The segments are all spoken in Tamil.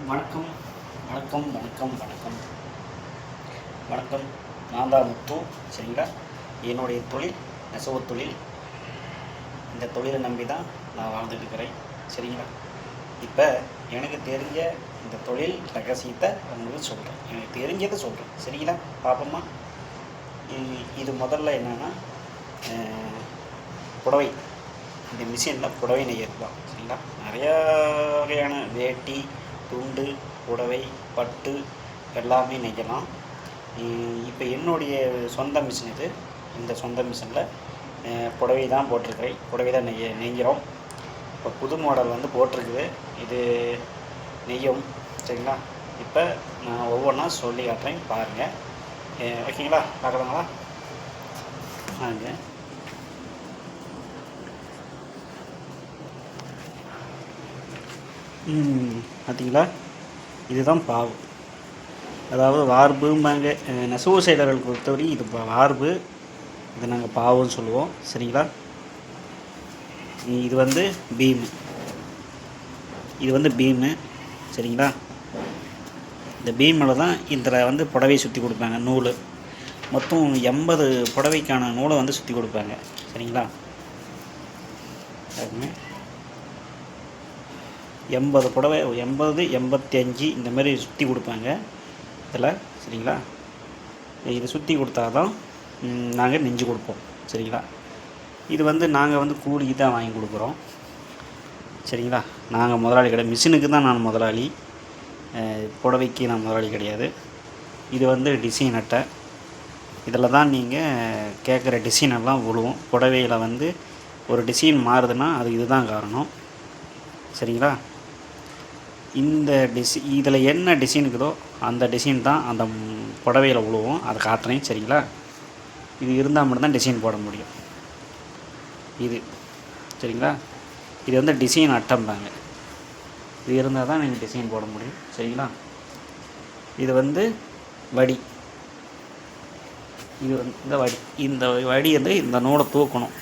வணக்கம் வணக்கம் வணக்கம் வணக்கம் வணக்கம். நான் தான் முத்து. சரிங்களா? என்னுடைய தொழில் நெசவு தொழில். இந்த தொழிலை நம்பி தான் நான் வாழ்ந்துட்டு இருக்கிறேன். சரிங்களா? இப்போ எனக்கு தெரிஞ்ச இந்த தொழில் ரகசியத்தை உங்களுக்கு சொல்கிறேன். எனக்கு தெரிஞ்சதை சொல்கிறேன். சரிங்களா? பார்ப்போமா? இது முதல்ல என்னென்னா, புடவை, இந்த மிஷினில் புடவை நெய்யலாம். சரிங்களா? நிறையா வகையான வேட்டி, துண்டு, புடவை, பட்டு எல்லாமே நெய்யலாம். இப்போ என்னுடைய சொந்த மிஷின் இது. இந்த சொந்த மிஷினில் புடவை தான் போட்டிருக்கிறேன். புடவை தான் நெய்கிறோம். இப்போ புது மாடல் வந்து போட்டிருக்குது. இது நெய்யும். சரிங்களா? இப்போ நான் ஒவ்வொன்றா சொல்லி காட்டுறேன், பாருங்கள். ஓகேங்களா? பார்க்கலாங்களா? வாங்க. பார்த்தீங்களா? இதுதான் பாவு. அதாவது வார்பும்பாங்க. நெசவு செயலர்கள் பொறுத்தவரை இது வார்பு, இதை நாங்கள் பாவுன்னு சொல்லுவோம். சரிங்களா? இது வந்து பீமு. இது வந்து பீமு. சரிங்களா? இந்த பீமில் தான் இதில் வந்து புடவை சுற்றி கொடுப்பாங்க. நூல் மொத்தம் 80 புடவைக்கான நூலை வந்து சுற்றி கொடுப்பாங்க. சரிங்களா? 80 புடவை, 80, 85 இந்த மாதிரி சுற்றி கொடுப்பாங்க இதில். சரிங்களா? இதை சுற்றி கொடுத்தா தான் நாங்கள் நெஞ்சு கொடுப்போம். சரிங்களா? இது வந்து நாங்கள் வந்து கூலிக்கு தான் வாங்கி கொடுக்குறோம். சரிங்களா? நாங்கள் முதலாளி கிடையாது. மிஷினுக்கு தான் நான் முதலாளி, புடவைக்கு நான் முதலாளி கிடையாது. இது வந்து டிசைன் அட்டை. இதில் தான் நீங்கள் கேட்குற டிசைனெல்லாம் விழுவும். புடவையில் வந்து ஒரு டிசைன் மாறுதுன்னா அது இதுதான் காரணம். சரிங்களா? இந்த இதில் என்ன டிசைன் இருக்குதோ அந்த டிசைன் தான் அந்த புடவையில் விழுவும். அதை காட்டுறேன். சரிங்களா? இது இருந்தால் மட்டும்தான் டிசைன் போட முடியும். இது சரிங்களா? இது வந்து டிசைன் அட்டம்பாங்க. இது இருந்தால் தான் நீங்கள் டிசைன் போட முடியும். சரிங்களா? இது வந்து வடி. இது வந்து இந்த வடி வந்து இந்த நூலை தூக்கணும்.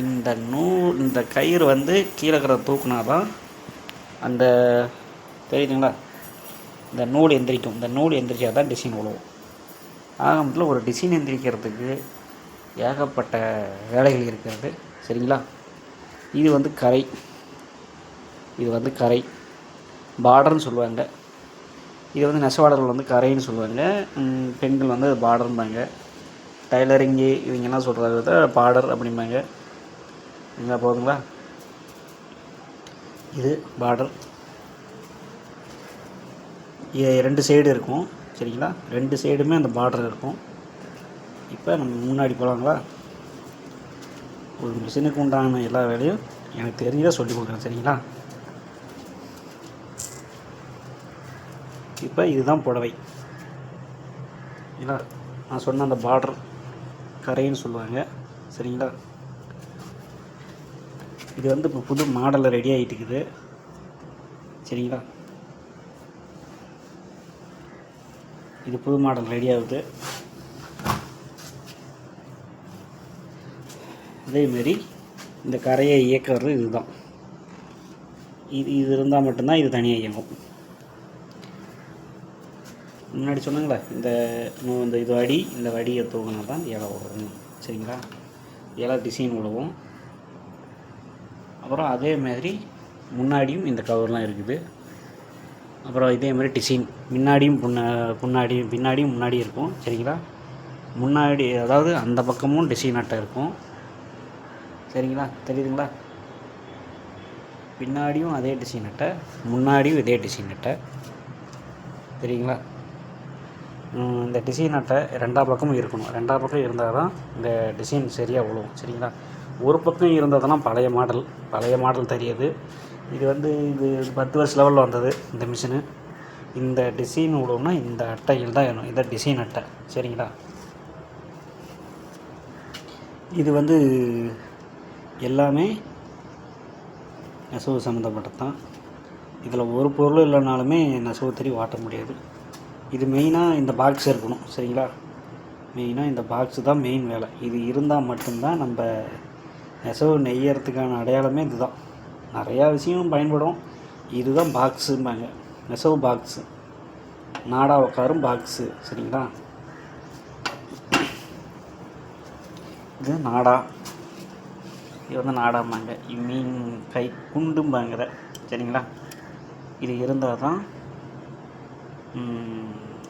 இந்த கயிறு வந்து கீழே இருக்கிற தூக்குனா தான் அந்த தெரியுதுங்களா, இந்த நூல் எந்திரிக்கும். இந்த நூல் எந்திரிச்சா தான் டிசைன் விழுவும். ஆரம்பத்தில் ஒரு டிசைன் எந்திரிக்கிறதுக்கு ஏகப்பட்ட வேலைகள் இருக்கிறது. சரிங்களா? இது வந்து கரை. இது வந்து கரை பார்டர்னு சொல்லுவாங்க. இது வந்து நெசவாளர்கள் வந்து கரைன்னு சொல்லுவாங்க. பெண்கள் வந்து பார்டர்ம்பாங்க. டைலரிங்கு இவங்கெல்லாம் சொல்கிறத பார்டர் அப்படிம்பாங்க. இங்கே போதுங்களா? இது பார்டர். ரெண்டு சைடு இருக்கும். சரிங்களா? ரெண்டு சைடுமே அந்த பார்டர் இருக்கும். இப்போ நம்ம முன்னாடி போகலாங்களா? ஒரு மிஷினுக்கு உண்டான எல்லா வேலையும் எனக்கு தெரிஞ்சதாக சொல்லி கொடுக்குறேன். சரிங்களா? இப்போ இதுதான் புடவை. சரிங்களா? நான் சொன்ன அந்த பார்டர் கரைன்னு சொல்லுவாங்க. சரிங்களா? இது வந்து இப்போ புது மாடலில் ரெடி ஆகிட்டு இருக்குது. சரிங்களா? இது புது மாடல் ரெடி ஆகுது. அதேமாரி இந்த கரையை இயக்கிறது இதுதான். இது இருந்தால் மட்டும்தான் இது தனியாக இயங்கும். முன்னாடி சொன்னாங்களா, இந்த இது வடி, இந்த வடியை தூக்கினா தான் இலை வரும். சரிங்களா? இலை டிசைன் விழுவும். அப்புறம் அதேமாதிரி முன்னாடியும் இந்த கவர்லாம் இருக்குது. அப்புறம் இதேமாதிரி டிசைன் முன்னாடியும் பின்னாடியும் முன்னாடி இருக்கும். சரிங்களா? முன்னாடி அதாவது அந்த பக்கமும் டிசைன் அட்டை இருக்கும். சரிங்களா? தெரியுதுங்களா? பின்னாடியும் அதே டிசைன் அட்டை, முன்னாடியும் இதே டிசைன் அட்டை. தெரியுங்களா? இந்த டிசைன் அட்டை ரெண்டாம் பக்கமும் இருக்கணும். ரெண்டாம் பக்கம் இருந்தால் தான் இந்த டிசைன் சரியாக விழுவும். சரிங்களா? ஒரு பக்கம் இருந்ததெல்லாம் பழைய மாடல் தெரியுது. இது வந்து இது 10 வருஷ லெவலில் வந்தது இந்த மிஷினு. இந்த டிசைன் விடுவோம்னா இந்த அட்டைகள் தான் வேணும். இதை டிசைன் அட்டை. சரிங்களா? இது வந்து எல்லாமே நெசவு சம்மந்தப்பட்டது தான். இதில் ஒரு பொருள் இல்லைனாலுமே நெசவு தெரிய வாட்ட முடியாது. இது மெயினாக இந்த பாக்ஸ் இருக்கணும். சரிங்களா? மெயினாக இந்த பாக்ஸு தான் மெயின் வேலை. இது இருந்தால் மட்டும்தான் நம்ம நெசவு நெய்யறதுக்கான அடையாளமே இதுதான். நிறையா விஷயம் பயன்படும். இதுதான் பாக்ஸும்பாங்க. நெசவு பாக்ஸு, நாடா உட்காரும் பாக்ஸு. சரிங்களா, இது நாடா. இது வந்து நாடாம்பாங்க, மீன் கை குண்டும்பாங்கிற. சரிங்களா, இது இருந்தால் தான்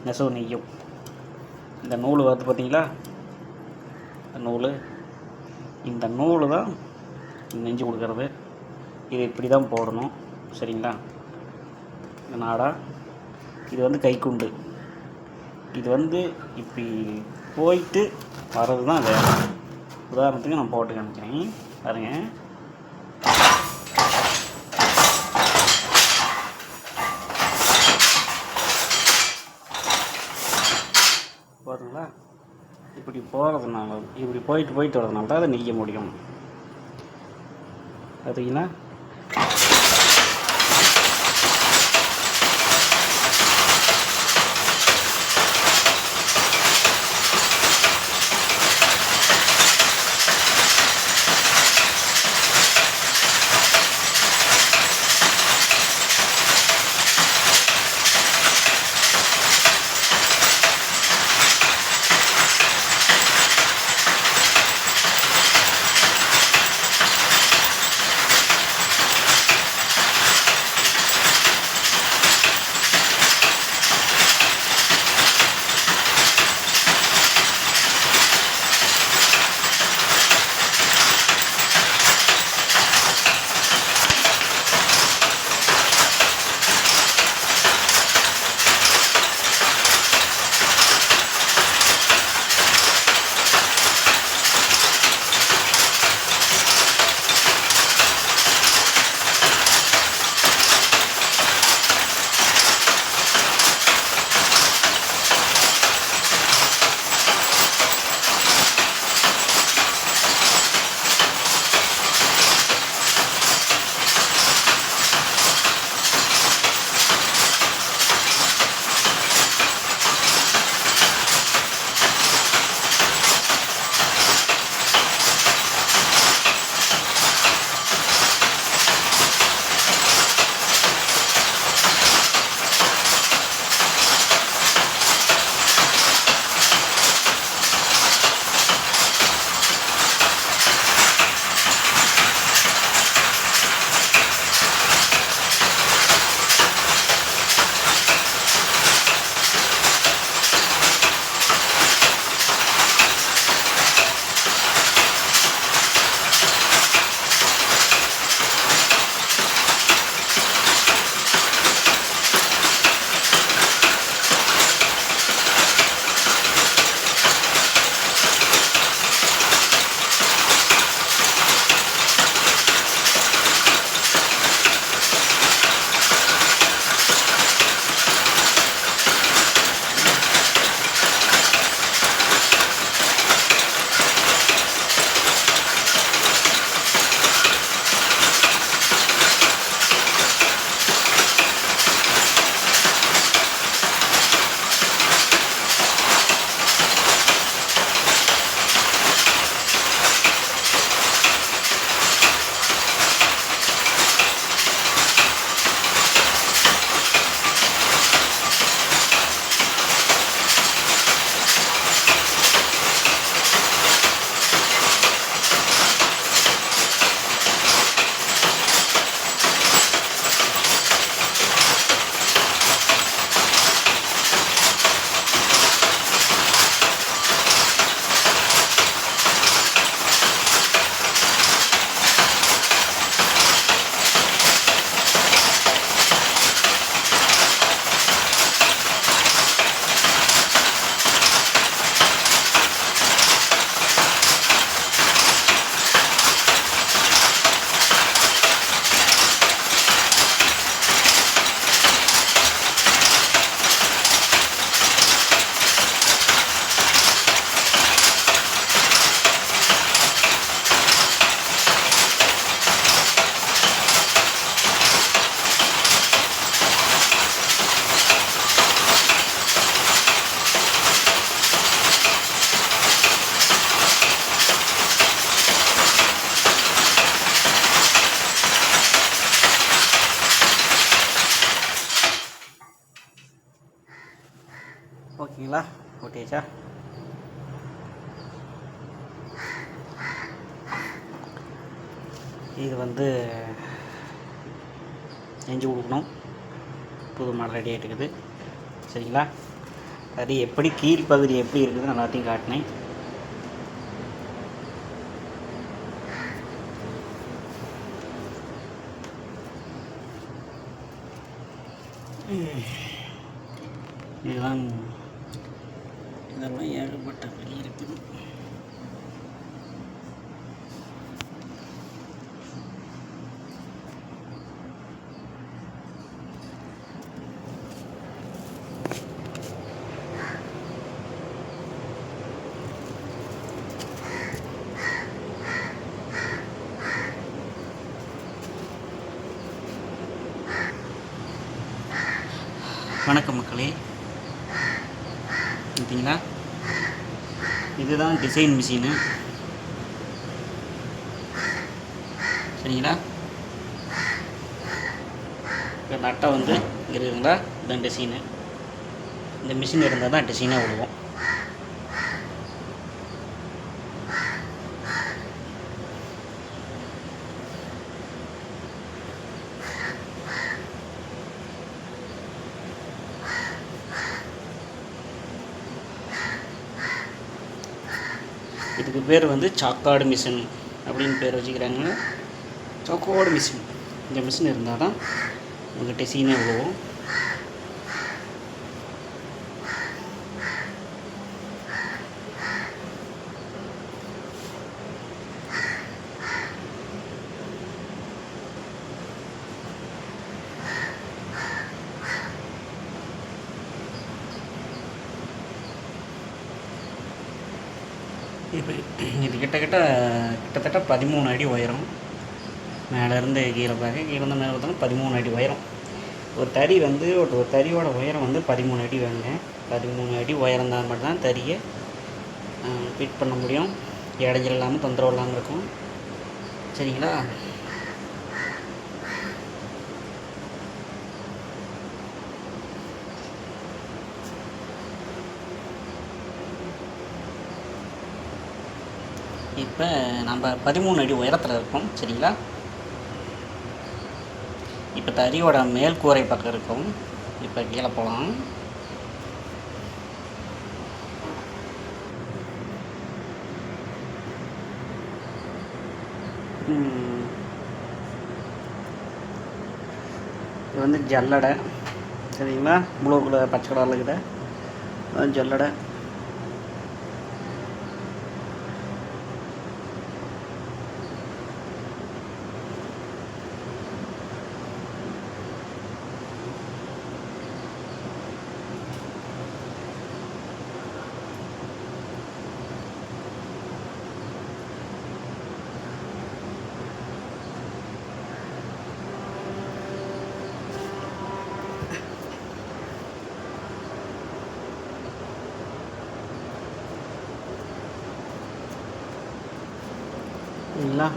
நெசவு நெய்யும். இந்த நூல் வருது பார்த்தீங்களா, நூல், இந்த நூல் தான் நெஞ்சு கொடுக்கறது. இது இப்படி தான் போடணும். சரிங்களா, இந்த நாடா, இது வந்து கைக்குண்டு. இது வந்து இப்படி போயிட்டு வர்றது தான் வேலை. உதாரணத்துக்கு நான் போட்டு காமிக்கிறேன் பாருங்க. பாருங்களா, இப்படி போகிறதுனால, இப்படி போயிட்டு வரதுனால தான் அதை நெய்ய முடியும். பார்த்தீங்கன்னா ஓகேச்சா. இது வந்து நெஞ்சு கொடுக்கணும். புது மாடல் ரெடி ஆகிட்டுருக்குது சரிங்களா. அது எப்படி கீழ்ப்பகுதி எப்படி இருக்குதுன்னு எல்லாத்தையும் காட்டினேன். இதெல்லாம் ஏகப்பட்ட வெளியே இருக்குது. வணக்கம் மக்களே, பார்த்தீங்களா இதுதான் டிசைன் மிஷினு சரிங்களா. இப்போ நட்டை வந்து இருக்குதுங்களா, இதுதான் டிசைனு. இந்த மிஷின் இருந்தால் தான் டிசைனாக விடுவோம். இதுக்கு பேர் வந்து சாக்காடு மிஷின் அப்படின்னு பேர் வச்சுக்கிறாங்க. சாக்கோடு மிஷின். இந்த மிஷின் இருந்தால் தான் உங்கள் டிசைனே விழுவோம். இப்போ இது கிட்டத்தட்ட 13 அடி உயரம். மேலேருந்து கீழே பார்க்க, கீழேருந்து மேலே பார்த்தோன்னா 13 அடி உயரம். ஒரு தறி வந்து ஒரு தறியோட உயரம் வந்து 13 அடி வேணுங்க. 13 அடி உயரம் தான் மட்டும்தான் தறியை ஃபிட் பண்ண முடியும். இடைஞ்சல் இல்லாமல் தொந்தரவு இல்லாமல் இருக்கும் சரிங்களா. இப்போ நம்ம 13 அடி உயரத்தில் இருக்கோம் சரிங்களா. இப்போ தறியோட மேல் கூரை பக்கம் இருக்கும். இப்போ கீழே போகலாம். இது வந்து ஜல்லடை சரிங்களா. ப்ளூ கலர் பச்சை கலரில் இருக்குது ஜல்லடை. சரிங்களா.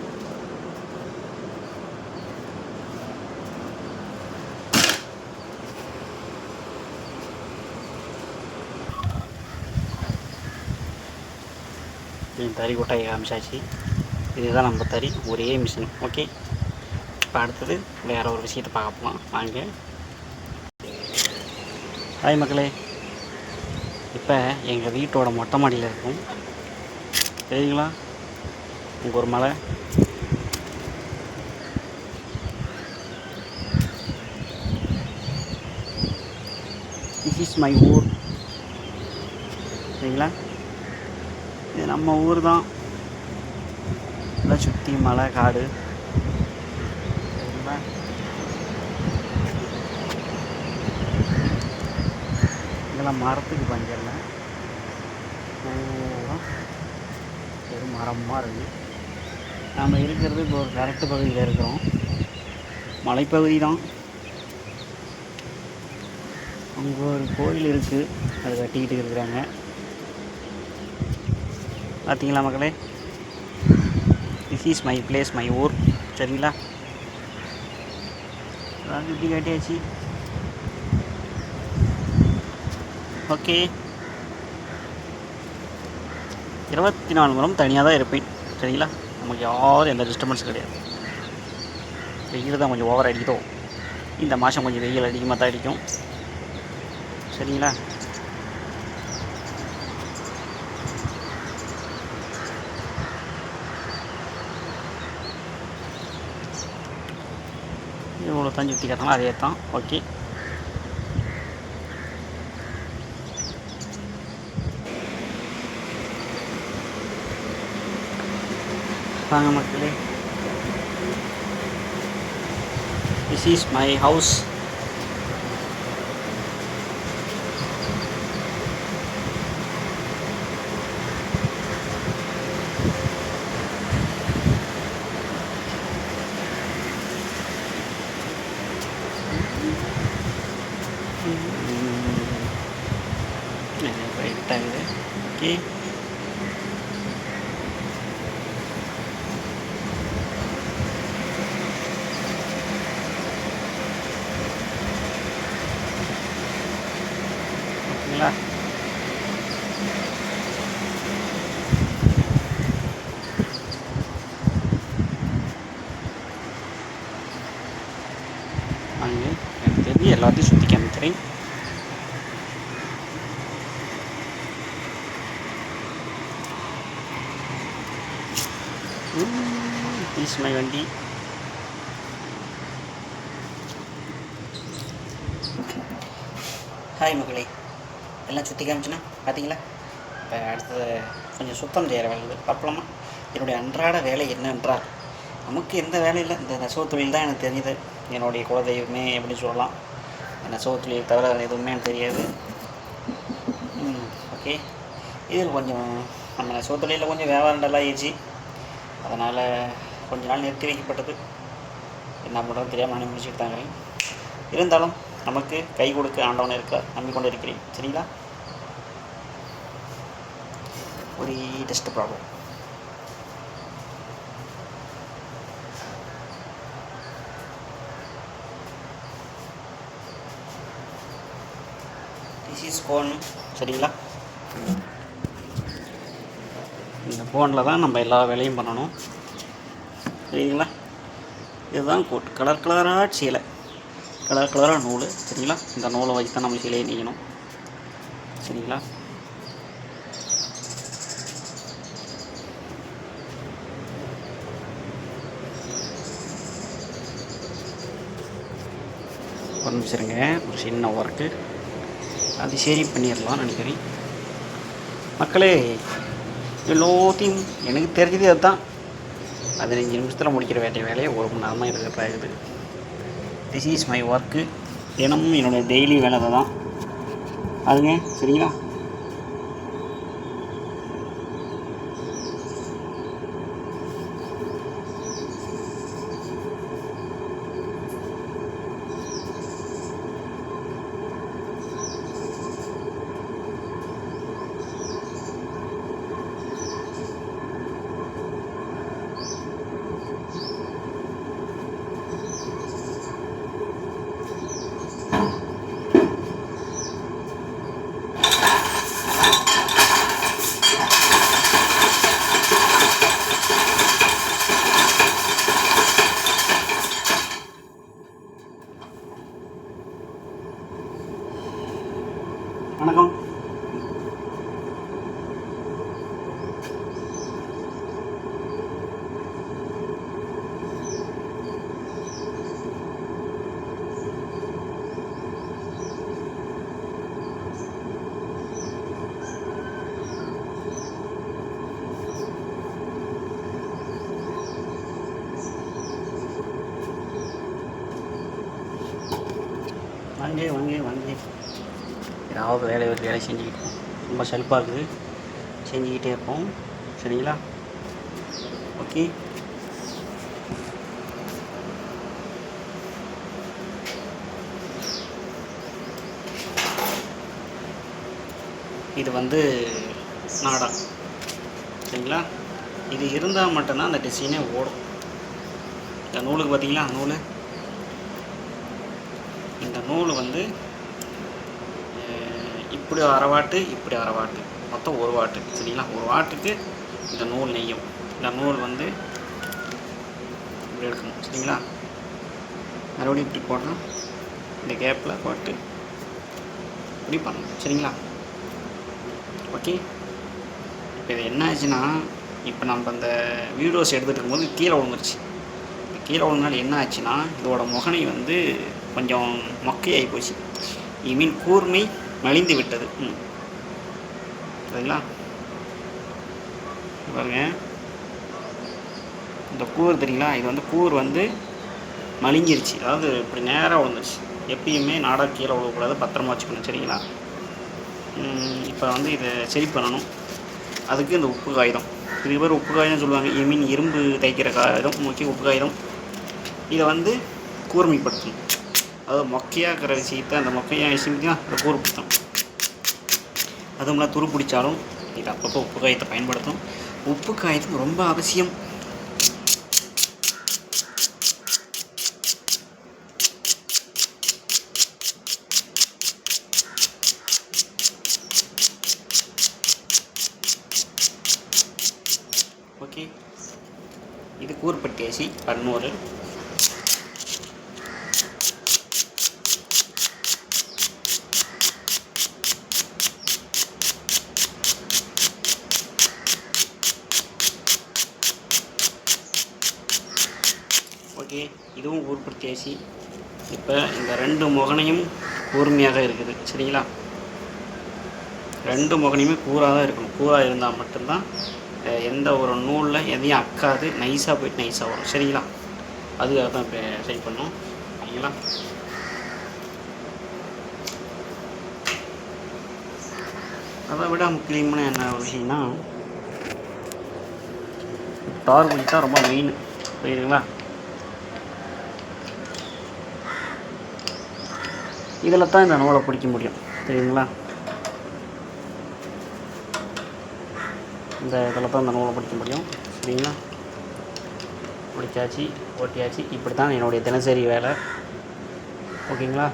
தறி கொட்டாயை காமிச்சாச்சு. இதுதான் நம்ம தறி, ஒரே மிஷின். ஓகே, இப்போ அடுத்தது வேறு ஒரு விஷயத்தை பார்க்க போகலாம் வாங்க. ஹாய் மக்களே, இப்போ எங்கள் வீட்டோட மொட்டை மாடியில் இருக்கும் சரிங்களா. இங்கே ஒரு மலை, திஸ் இஸ் மை ஊர் சரிங்களா. இது நம்ம ஊர் தான். எல்லாம் சுற்றி மலை காடு சரிங்களா. இதெல்லாம் மரத்துக்கு பஞ்சல்ல, பெரும் மரமாக இருக்குது. நாம் இருக்கிறது இப்போ ஒரு கரெக்டு பகுதியில் இருக்கிறோம். மலைப்பகுதி தான். அங்கே ஒரு கோயில் இருக்குது, அது கட்டிக்கிட்டு இருக்கிறாங்க. பார்த்தீங்களா மக்களே, this is my place, my ஊர் சரிங்களா. அதாவது இப்படி கட்டியாச்சு. ஓகே. 24 மணி நேரம் தனியாக தான் இருப்பேன். சரிங்களா? நமக்கு யாரும் எந்த டிஸ்டர்பன்ஸும் கிடையாது. வெயில் தான் கொஞ்சம் ஓவர் அடிக்குதோ, இந்த மாதம் கொஞ்சம் வெயில் அதிகமாக தான் அடிக்கும். சரிங்களா? இவ்வளோ தான் சுற்றி காட்டலாம், அதே தான். ஓகே, வாங்க மக்களே. This is my house. Right ஆகுது. ஓகே, ஓகேங்களா? வாங்க, எனக்கு தெரிஞ்சு எல்லாத்தையும் சுற்றி காமிக்கிறேன். இஸ் மை வண்டி. ஹாய் மகளே, எல்லாம் சுற்றி காமிச்சுன்னா பார்த்தீங்களா? இப்போ அடுத்தது கொஞ்சம் சுத்தம் செய்கிற வேலை பார்க்கலாமா? என்னுடைய அன்றாட வேலை என்னென்றால், நமக்கு எந்த வேலை இல்லை, இந்த நெசவு தொழில் தான் எனக்கு தெரியுது. என்னுடைய குலதெய்வமே எப்படி சொல்லலாம். நெசவு தொழில் தவிர எதுவுமே எனக்கு தெரியாது. ஓகே, இதில் கொஞ்சம் நம்ம நெசவு தொழிலில் கொஞ்சம் வியாபாரம் நல்லா ஆயிடுச்சு. அதனால் கொஞ்ச நாள் நிறுத்தி வைக்கப்பட்டது. என்ன பண்ணுறது தெரியாமல் நானே முடிச்சுட்டு தாங்கிறேன். இருந்தாலும் நமக்கு கை கொடுக்க ஆண்டவன் இருக்க நம்பிக்கொண்டு இருக்கிறேன். சரிங்களா? ஒரு test problem. This is phone. சரிங்களா? இந்த ஃபோனில் தான் நம்ம எல்லா வேலையும் பண்ணணும். சரிங்களா? இதுதான் கோட். கலர் கலராக சீலை, கலர் கலராக நூல். சரிங்களா? இந்த நூலை வச்சு தான் நம்ம சீலையை நெய்யணும். சரிங்களா? ஒரு நிமிஷருங்க, ஒரு சின்ன ஒர்க்கு அது சரி பண்ணிடலாம் நினைக்கிறேன். மக்களே, எல்லாத்தையும் எனக்கு தெரிஞ்சது அதுதான். 15 நிமிஷத்தில் முடிக்கிற வேலையை 1 மணி நேரமாக எடுக்கிறாகுது. This is my work. தினமும் என்னோடய டெய்லி வேலை தான் அதுங்க. சரிங்களா? வணக்கம். வாங்க வாங்க வாங்க. ஏதாவது வேலை செஞ்சுக்கிட்டு இருப்போம். ரொம்ப செல்ஃபாக இருக்குது, செஞ்சுக்கிட்டே இருப்போம். சரிங்களா? ஓகே, இது வந்து நாடா. சரிங்களா? இது இருந்தால் மட்டும்தான் அந்த டிசைனே ஓடும். இந்த நூலுக்கு பார்த்தீங்களா, இந்த நூல் வந்து இப்படி அரவாட்டு, இப்படி அரவாட்டு மொத்தம் 1 வாட்டு சரிங்களா. 1 வாட்டுக்கு இந்த நூல் நெய்யும். இந்த நூல் வந்து இப்படி எடுக்கணும் சரிங்களா. மறுபடியும் இப்படி போடணும், இந்த கேப்பில் போட்டு இப்படி பண்ணணும் சரிங்களா. ஓகே. இப்போ இது என்ன ஆச்சுன்னா, இப்போ நம்ம இந்த வீடியோஸ் எடுத்துகிட்டு இருக்கும்போது கீழே விழுந்துருச்சு. கீழே விழுந்தனால என்ன ஆச்சுன்னா, இதோட முகனை வந்து கொஞ்சம் மொக்கையாகி போச்சு. மீன் கூர்மை மலிந்து விட்டது. சரிங்களா. பாருங்க, இந்த கூர் தெரியுங்களா, இது வந்து கூர் வந்து மலிஞ்சிருச்சு. அதாவது இப்படி நேராக விழுந்துருச்சு. எப்பயுமே நாடாக கீழே விழக்கூடாது, பத்திரமா வச்சுக்கணும் சரிங்களா. இப்போ வந்து இதை சரி பண்ணணும். அதுக்கு இந்த உப்பு காகிதம், இதுக்கு பேர் உப்பு காகிதம் சொல்லுவாங்க. மீன் இரும்பு தைக்கிற காகிதம், முக்கிய உப்பு காகிதம். இதை வந்து கூர்மைப்படுத்தணும். அதாவது மொக்கையாக இருக்கிற விஷயத்தை, அந்த மொக்கையாக விஷயத்தையும் அதை கூர்மைப்படுத்தணும். அதுவும் துரு பிடிச்சாலும் இது அப்பப்போ உப்பு காயத்தை பயன்படுத்தும். உப்பு காயத்தும் ரொம்ப அவசியம். ஓகே, இது கூர்பட்டியாச்சு 11. ஓகே, இதுவும் கூர்படுத்தியாச்சு. இப்போ இந்த 2 முகனையும் கூர்மையாக இருக்குது சரிங்களா. 2 முகனையுமே கூராக தான் இருக்கணும். கூராக இருந்தால் மட்டும்தான் எந்த ஒரு நூலில் எதையும் அக்காது, நைஸாக போய்ட்டு நைஸாக வரும் சரிங்களா. அதுக்காக தான் இப்போ சரி பண்ணோம் சரிங்களா. அதை விட முக்கியமான என்ன ஒரு விஷயம்னா, டார் குழி தான் ரொம்ப மெயின் புரியுதுங்களா. இதில் தான் இந்த நூலை பிடிக்க முடியும் தெரியுங்களா. இந்த இதில் தான் இந்த நூலை பிடிக்க முடியும் சரிங்களா. பிடிச்சாச்சு, ஓட்டியாச்சு. இப்படி தான் என்னுடைய தினசரி வேலை ஓகேங்களா.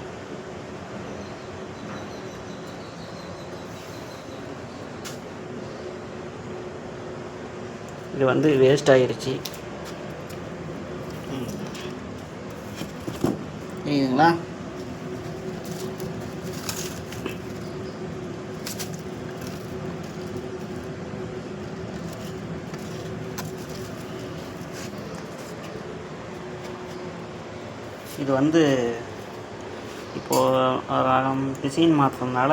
இது வந்து வேஸ்ட் ஆகிருச்சு புரியுதுங்களா. இது வந்து இப்போது டிசைன் மாற்றுறதுனால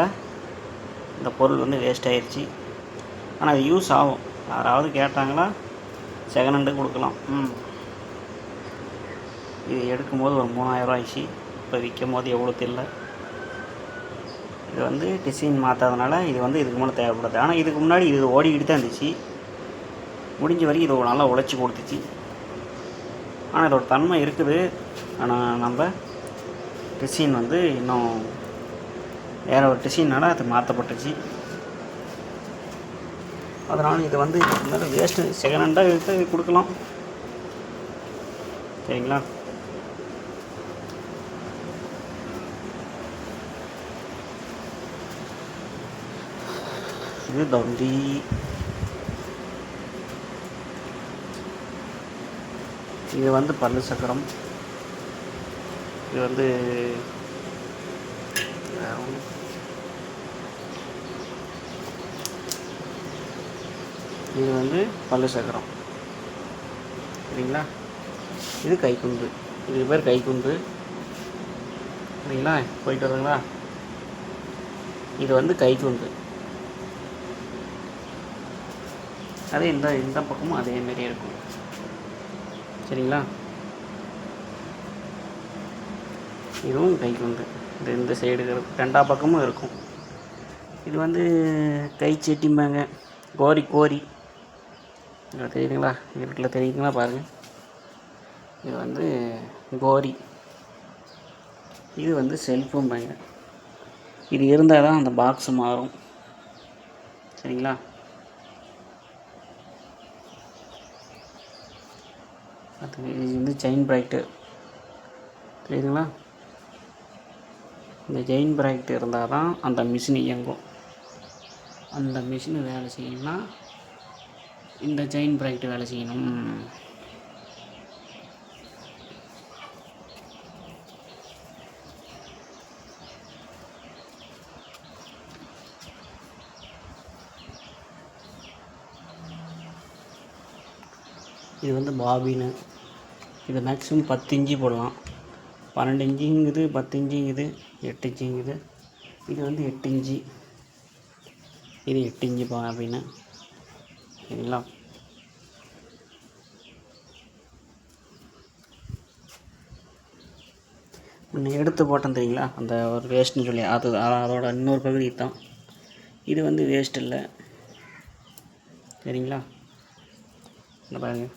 இந்த பொருள் வந்து வேஸ்ட் ஆகிடுச்சு. ஆனால் அது யூஸ் ஆகும். யாராவது கேட்டாங்களா செகண்ட் ஹேண்டுக்கு கொடுக்கலாம். இது எடுக்கும்போது ஒரு 3000 ஆயிடுச்சு. இப்போ விற்கும் போது எவ்வளோ தெரியல. இது வந்து டிசைன் மாற்றாதனால இது வந்து இதுக்கு மேலே தேவைப்படுது. ஆனால் இதுக்கு முன்னாடி இது ஓடிக்கிட்டு தான் இருந்துச்சு. முடிஞ்ச வரைக்கும் இது நல்லா உழைச்சி கொடுத்துச்சு. ஆனால் இதோட தன்மை இருக்குது. ஆனால் நம்ம டிசைன் வந்து இன்னும் வேறு ஒரு டிசைனால் அது மாற்றப்பட்டுச்சு. அதனால் இது வந்து இருந்தாலும் வேஸ்ட்டு. செகண்ட் ஹேண்டாக எடுத்து கொடுக்கலாம் சரிங்களா. இது தம்பி இது வந்து பல்லு சக்கரம். இது வந்து இது வந்து பல்லு சக்கரம் சரிங்களா. இது கைக்குண்டு, இதுக்கு பேர் கைக்குண்டு சரிங்களா. போயிட்டு வருதுங்களா. இது வந்து கைக்குண்டு. அதே இந்த பக்கமும் அதேமாரி இருக்கும் சரிங்களா. இதுவும் கைக்குண்டு. இந்த சைடு ரெண்டா பக்கமும் இருக்கும். இது வந்து கை செட்டிம்பாங்க. கோரி இதில் தெரியுதுங்களா, இருட்டில் தெரியுதுங்களா பாருங்கள். இது வந்து கோரி. இது வந்து செல்ஃபும்பாங்க. இது இருந்தால் தான் அந்த பாக்ஸ் மாறும் சரிங்களா. அது இது வந்து செயின் பிராக்கெட்டு தெரியுதுங்களா. இந்த செயின் பிராக்கெட் இருந்தால் தான் அந்த மிஷின் இயங்கும். அந்த மிஷினு வேலை செய்யணும்னா இந்த செயின் ப்ராக்கெட் வேலை செய்யணும். இது வந்து பாபின்னு. இது மேக்ஸிமம் 10 இன்ச்சு போடலாம். 12 இன்ச்சுங்குது, 10 இன்ச்சுங்குது, 8 இன்ச்சுங்குது. இது வந்து 8 இன்ச்சு. இது 8 இன்ச்சு பாபின்னு. சரிங்களா? முன்ன எடுத்து போட்டேன் தெரியுங்களா, அந்த ஒரு வேஸ்ட்டுன்னு சொல்லி, அதோட இன்னொரு பகுதி தான். இது வந்து வேஸ்ட் இல்லை. சரிங்களா? இந்த பாருங்க.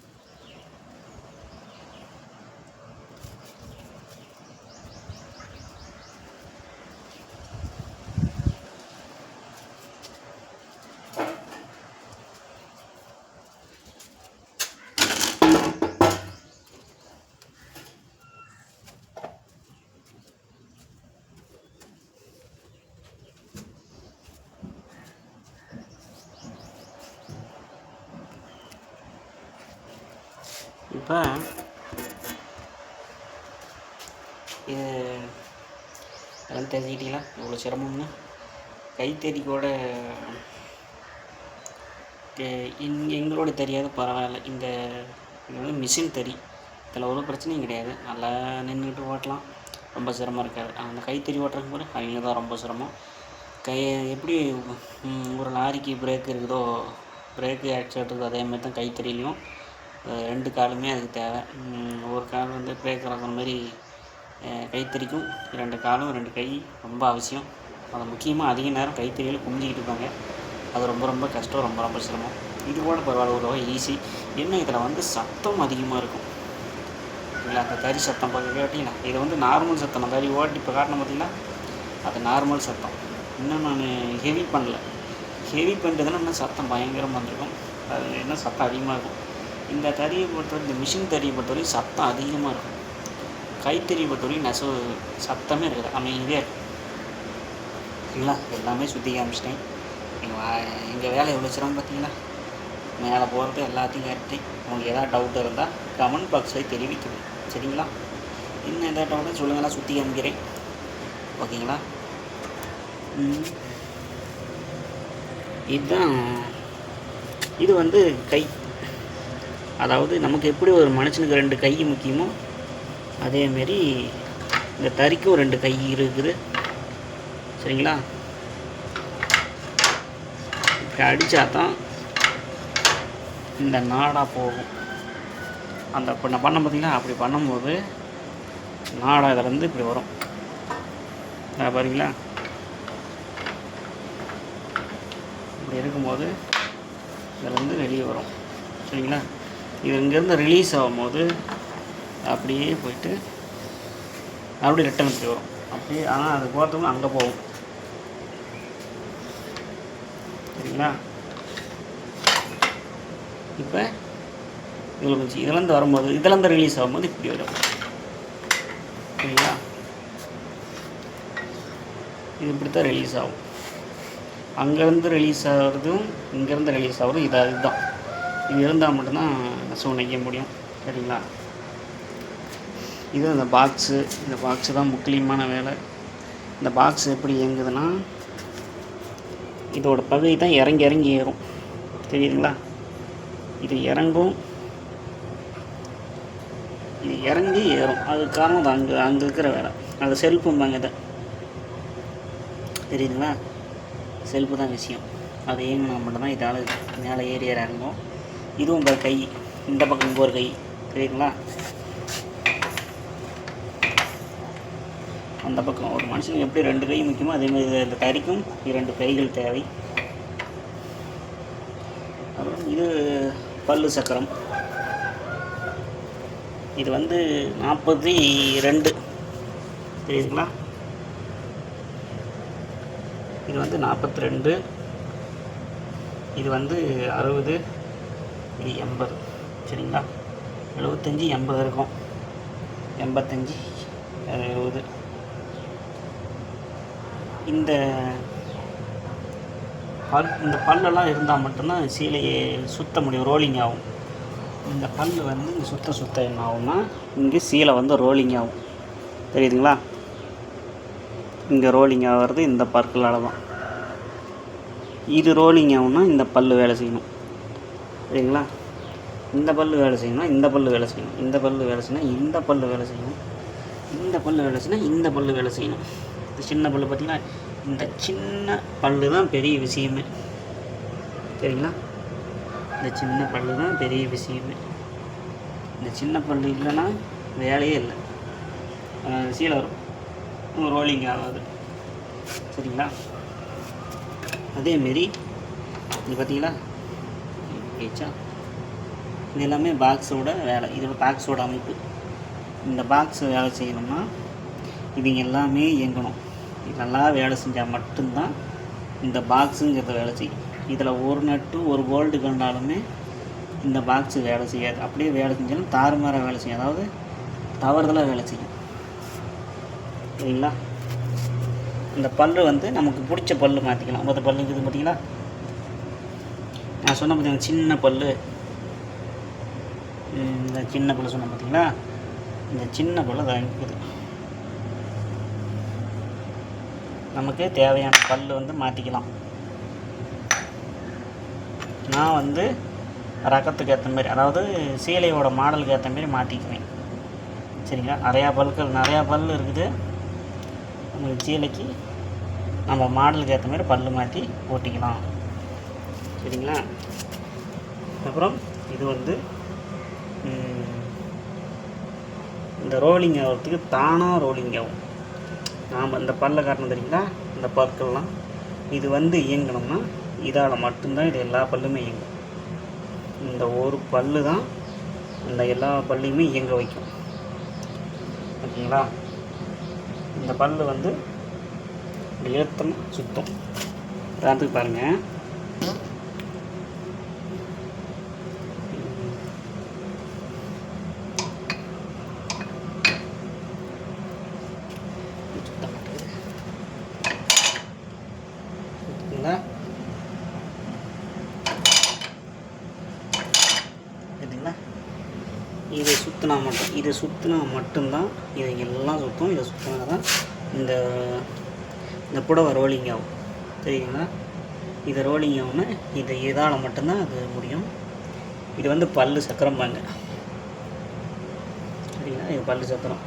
இப்போ இது அதெல்லாம் தெரிஞ்சுக்கிட்டீங்களா எவ்வளோ சிரமம்னு? கைத்தறிக்கோட எங்களோட தெரியாது, பரவாயில்ல. இது வந்து மிஷின் தறி. இதில் ஒரு பிரச்சனையும் கிடையாது. நல்லா நின்றுக்கிட்டு ஓட்டலாம், ரொம்ப சிரமம் இருக்காது. அந்த கைத்தறி ஓட்டுறதுக்கு கூட அவங்க தான் ரொம்ப சிரமம். எப்படி ஒரு லாரிக்கு பிரேக் இருக்குதோ, பிரேக்கு ஆக்சிலேட்டருக்கு அதே மாதிரி தான் கைத்தறிலையும் 2 காலுமே அதுக்கு தேவை. ஒரு கால் வந்து பிரேக் இறக்குற மாதிரி கைத்தறிக்கும் 2 காலும் 2 கை ரொம்ப அவசியம். அது முக்கியமாக அதிக நேரம் கைத்தறியில் குமிஞ்சிக்கிட்டு இருப்பாங்க. அது ரொம்ப ரொம்ப கஷ்டம், ரொம்ப ரொம்ப சிரமம். இது கூட பரவாயில்ல, ஒரு வகை ஈஸி. என்ன இதில் வந்து சத்தம் அதிகமாக இருக்கும் இல்லை, அந்த தறி சத்தம் பார்க்க கேட்டிங்கன்னா, இது வந்து நார்மல் சத்தம். அந்த தறி ஓட்டி இப்போ காட்டணும் பார்த்திங்கன்னா, அது நார்மல் சத்தம். இன்னும் நான் ஹெவி பண்ணல. ஹெவி பண்ணுறதுன்னா இன்னும் சத்தம் பயங்கரமாக வந்திருக்கும். அது என்ன சத்தம் அதிகமாக இருக்கும். இந்த தறியை பொறுத்தவரை, இந்த மிஷின் தறியை பொறுத்தவரை சத்தம் அதிகமாக இருக்கும். கைத்தறியை பொறுத்தவரை சத்தமே இருக்குது, அமைதியாக இருக்கும். சரிங்களா? எல்லாமே சுற்றி காமிச்சிட்டேன். எங்கள் வேலை எவ்வளோ சிரமம் பார்த்தீங்களா? மேலே போகிறது எல்லாத்தையும் கேட்டேன். உங்களுக்கு எதாவது டவுட் இருந்தால் கமெண்ட் பாக்ஸில் தெரிவிக்கணும். சரிங்களா? இன்னும் எதாவது டவுட்டாக சொல்லுங்களா, சுற்றி காமிக்கிறேன். ஓகேங்களா? இதுதான். இது வந்து கை. அதாவது நமக்கு எப்படி ஒரு மனுஷனுக்கு 2 கை முக்கியமோ, அதேமாரி இந்த தறிக்கும் 2 கை இருக்குது. சரிங்களா? இப்படி அடித்தா தான் இந்த நாடாக போகும். அந்த இப்போ நான் பண்ண பார்த்தீங்கன்னா, அப்படி பண்ணும்போது நாடாக இதிலேருந்து இப்படி வரும். பாருங்களா? இப்படி இருக்கும்போது இதிலேருந்து வெளியே வரும். சரிங்களா? இது இங்கேருந்து ரிலீஸ் ஆகும்போது அப்படியே போயிட்டு மறுபடியும் ரிட்டன் இப்படி வரும். அப்படியே, ஆனால் அது போகிறதுக்கு அங்கே போகும். சரிங்களா? இப்போ இதில் கொஞ்சம் இதுலேருந்து வரும்போது, இதுலேருந்து ரிலீஸ் ஆகும்போது இப்படி வரும். சரிங்களா? இது இப்படி தான் ரிலீஸ் ஆகும். அங்கேருந்து ரிலீஸ் ஆகிறதும் இங்கேருந்து ரிலீஸ் ஆகிறதும் இதுதான். இது இருந்தால் மட்டும்தான் நெசவு நெய்ய முடியும். சரிங்களா? இது இந்த பாக்ஸு தான் முக்கியமான வேலை. இந்த பாக்ஸ் எப்படி இயங்குதுன்னா, இதோட பகுதி தான் இறங்கி ஏறும். தெரியுதுங்களா? இது இறங்கும், இது இறங்கி ஏறும். அதுக்கு காரணம் அங்கே இருக்கிற வேலை. அது செல்ஃபும்பாங்க. இதை தெரியுதுங்களா? செல்ஃபு தான் விஷயம். அது இயங்கினா மட்டும்தான் இதால் மேலே ஏறி இறங்கும். இதுவும் உங்கள் கை, இந்த பக்கம் இங்கே ஒரு கை. தெரியுதுங்களா? அந்த பக்கம் ஒரு மனுஷனுக்கு எப்படி 2 கை முக்கியமோ, அதேமாதிரி இந்த தறிக்கும் 2 கைகள் தேவை. அப்புறம் இது பல்லு சக்கரம். இது வந்து 42. தெரியுதுங்களா? இது வந்து 42. இது வந்து 60. இது 80. சரிங்களா? 75 80 இருக்கும். 85 70. இந்த பல்லெல்லாம் இருந்தால் மட்டும்தான் சீலையை சுற்ற முடியும், ரோலிங் ஆகும். இந்த பல் வந்து இங்கே சுத்த என்ன ஆகும்னா இங்கே சீலை வந்து ரோலிங் ஆகும். தெரியுதுங்களா? இங்கே ரோலிங் ஆகிறது இந்த பற்களால் தான். இது ரோலிங் ஆகும்னா இந்த பல் வேலை செய்யணும். சரிங்களா? இந்த பல் வேலை செய்யணும், இந்த பல் வேலை செய்யணும், இந்த பல் வேலை செய்யணும், இந்த பல் வேலை செய்யணும், இந்த பல் வேலை செய்யணும், இந்த பல் வேலை செய்யணும். இந்த சின்ன பல் பார்த்திங்கன்னா, இந்த சின்ன பல்லு தான் பெரிய விஷயமே. சரிங்களா? இந்த சின்ன பல்லு தான் பெரிய விஷயமே. இந்த சின்ன பல்லு இல்லைன்னா வேலையே இல்லை, சீலை வரும், ரோலிங் ஆகாது. சரிங்களா? அதேமாரி இது பார்த்தீங்களா, கேச்சா, இது எல்லாமே பாக்ஸோட வேலை. இதோட பாக்ஸோட அமைப்பு. இந்த பாக்ஸ் வேலை செய்யணும்னா இவங்க எல்லாமே இயங்கணும். இதெல்லாம் வேலை செஞ்சால் மட்டும்தான் இந்த பாக்ஸுங்கிறத வேலை செய்யும். இதில் ஒரு நட்டு ஒரு போல்டு கண்டாலுமே இந்த பாக்ஸு வேலை செய்யாது. அப்படியே வேலை செஞ்சாலும் தாறுமாறாக வேலை செய்யும், அதாவது தவறுதலாக வேலை செய்யும். சரிங்களா? இந்த பல் வந்து நமக்கு பிடிச்ச பல் மாற்றிக்கலாம். மொத்த பல்லு இருக்குது பார்த்தீங்களா, நான் சொன்ன பார்த்தீங்கன்னா சின்ன பல், இந்த சின்ன பல் சொன்ன பார்த்தீங்களா, இந்த சின்ன பல் தான் இருக்குது. நமக்கு தேவையான பல் வந்து மாற்றிக்கலாம். நான் வந்து ரகத்துக்கு ஏற்ற மாதிரி, அதாவது சீலையோட மாடலுக்கு ஏற்ற மாதிரி மாற்றிக்குவேன். சரிங்களா? நிறையா பல் இருக்குது. நம்ம சீலைக்கு நம்ம மாடலுக்கு ஏற்ற மாதிரி பல் மாற்றி ஓட்டிக்கலாம். சரிங்களா? அப்புறம் இது வந்து இந்த ரோலிங் ஆகிறதுக்கு தானாக ரோலிங் ஆகும். நாம் இந்த பல்லை காட்டணும் தெரியுங்களா, இந்த பற்கள்லாம் இது வந்து இயங்கணும்னா இதால் மட்டும்தான் இது எல்லா பல்லுமே இயங்கும். இந்த ஒரு பல்லு தான் இந்த எல்லா பல்லையுமே இயங்க வைக்கும். ஓகேங்களா? இந்த பல்லு வந்து ஏத்தம் சுத்தம். உதாரணத்துக்கு பாருங்கள், இதை சுற்றினா மட்டும்தான் இதை எல்லாம் சுற்றும். இதை சுற்றினா தான் இந்த புடவை ரோலிங் ஆகும். தெரியுங்களா? இதை ரோலிங் ஆகும்னா இதால் மட்டும்தான் அது முடியும். இது வந்து பல்லு சக்கரம்பாங்க. சரிங்களா? இது பல்லு சக்கரம்.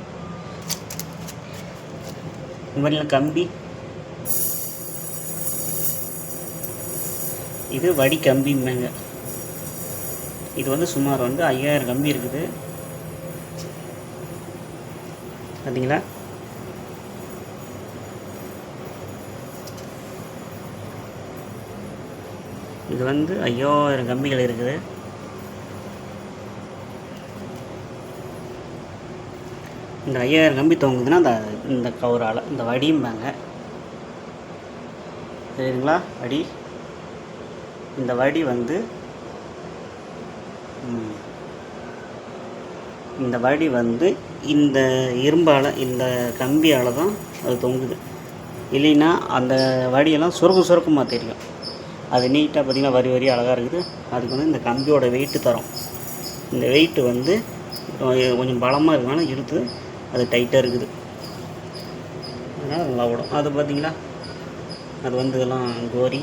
இந்த மாதிரிலாம் கம்பி, இது வடி கம்பிம்பாங்க. இது வந்து சுமார் வந்து 5000 கம்பி இருக்குது. பார்த்தீங்களா? இது வந்து 5000 கம்பிகள் இருக்குது. இந்த 5000 கம்பி தொங்குதுன்னா இந்த கவுரால், இந்த வடிம்பாங்க. சரிங்களா? வடி. இந்த வடி வந்து இந்த இரும்பால், இந்த கம்பியால் தான் அது தொங்குது. இல்லைன்னா அந்த வடியெல்லாம் சுருக்கமாக தெரியும். அது நீட்டாக பார்த்திங்கன்னா வரி வரி அழகாக இருக்குது. அதுக்கு வந்து இந்த கம்பியோட வெயிட்டு தரும். இந்த வெயிட்டு வந்து கொஞ்சம் பலமாக இருக்கனால இழுத்து அது டைட்டாக இருக்குது, அதனால் நல்லா ஓடும். அது பார்த்திங்களா, அது வந்து எல்லாம் கோரி.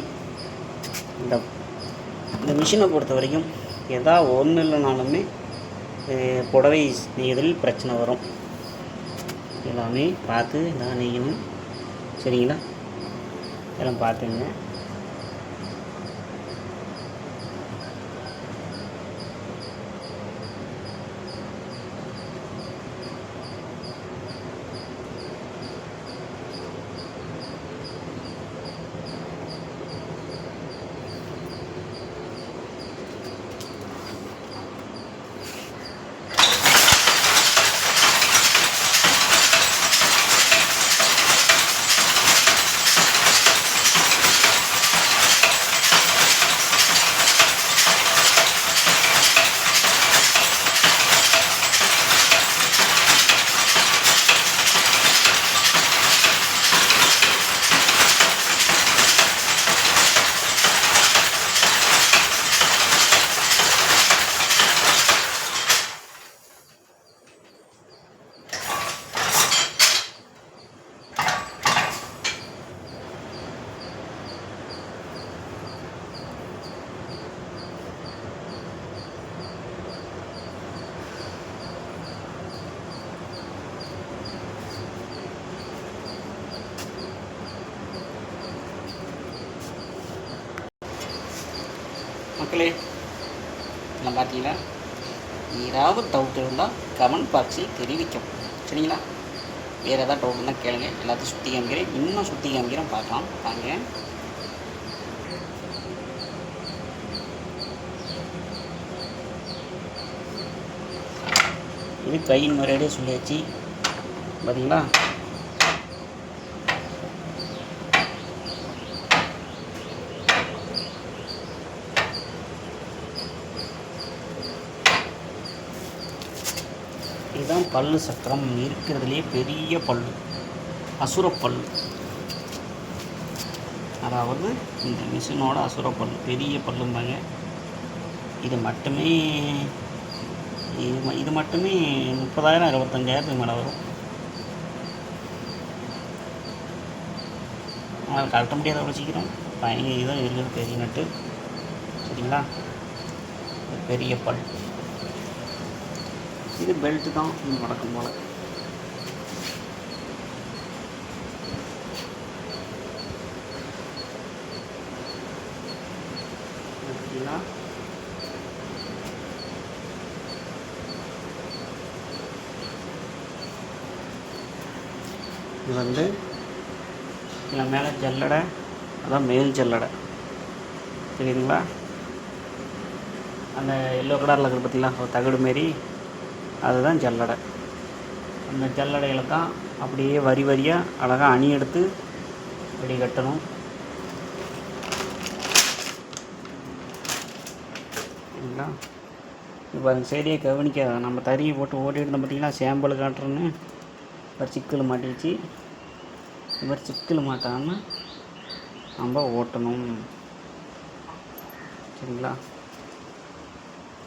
இந்த மிஷினை பொறுத்த வரைக்கும் ஒன்றும் இல்லைனாலுமே புடவை நெய்தலில் பிரச்சனை வரும். எல்லாமே பார்த்து தான் நெய்யணும். சரிங்களா? எல்லாம் பார்த்துங்க. மக்களே, நான் பார்த்தீங்களா, ஏதாவது டவுட் இருந்தால் கமெண்ட் பாக்ஸில் தெரிவிக்கும். சரிங்களா? வேறு ஏதாவது டவுட் இருந்தால் கேளுங்க. எல்லாத்தையும் சுற்றி காமிக்கிறேன், இன்னும் சுற்றி காமிக்கிறேன், பார்க்கலாம் வாங்க. இது கையின் முறையிலே சொல்லியாச்சு. பார்த்தீங்களா? இதுதான் பல்லு சக்கரம், இருக்கிறதுலே பெரிய பல்லு, அசுரப்பல்லு. அதாவது இந்த மிஷினோட அசுரப்பல்லு, பெரிய பல்லும்பாங்க. இது மட்டுமே 30,000 25,000 மேலே வரும். ஆனால் கழட்ட முடியாத அவ்வளோ சீக்கிரம். இதுதான் இருக்குது பெரிய நட்டு. சரிங்களா? பெரிய பல். இது பெல்ட்டு தான் வழக்கம் போல். பார்த்தீங்களா? இது வந்து இதில் மேலே ஜல்லடை, அதான் மேல் ஜல்லடை. தெரியுதுங்களா? அந்த எல்லோ கலரில் இருக்குது பார்த்தீங்களா, ஒரு தகடு மாரி, அதுதான் ஜல்லடை. அந்த ஜல்லடையில் தான் அப்படியே வரி வரியாக அழகாக அணி எடுத்து அப்படி கட்டணும். சரிங்களா? இப்போ அந்த சைடியை கவனிக்காத, நம்ம தறியை போட்டு ஓட்டிட்டு இருந்தோம் பார்த்தீங்களா, சாம்பிள் காட்டுறோன்னு ஒரு சிக்கல் மாட்டிடுச்சு. இது மாதிரி சிக்கல் மாட்டாமல் நம்ம ஓட்டணும். சரிங்களா?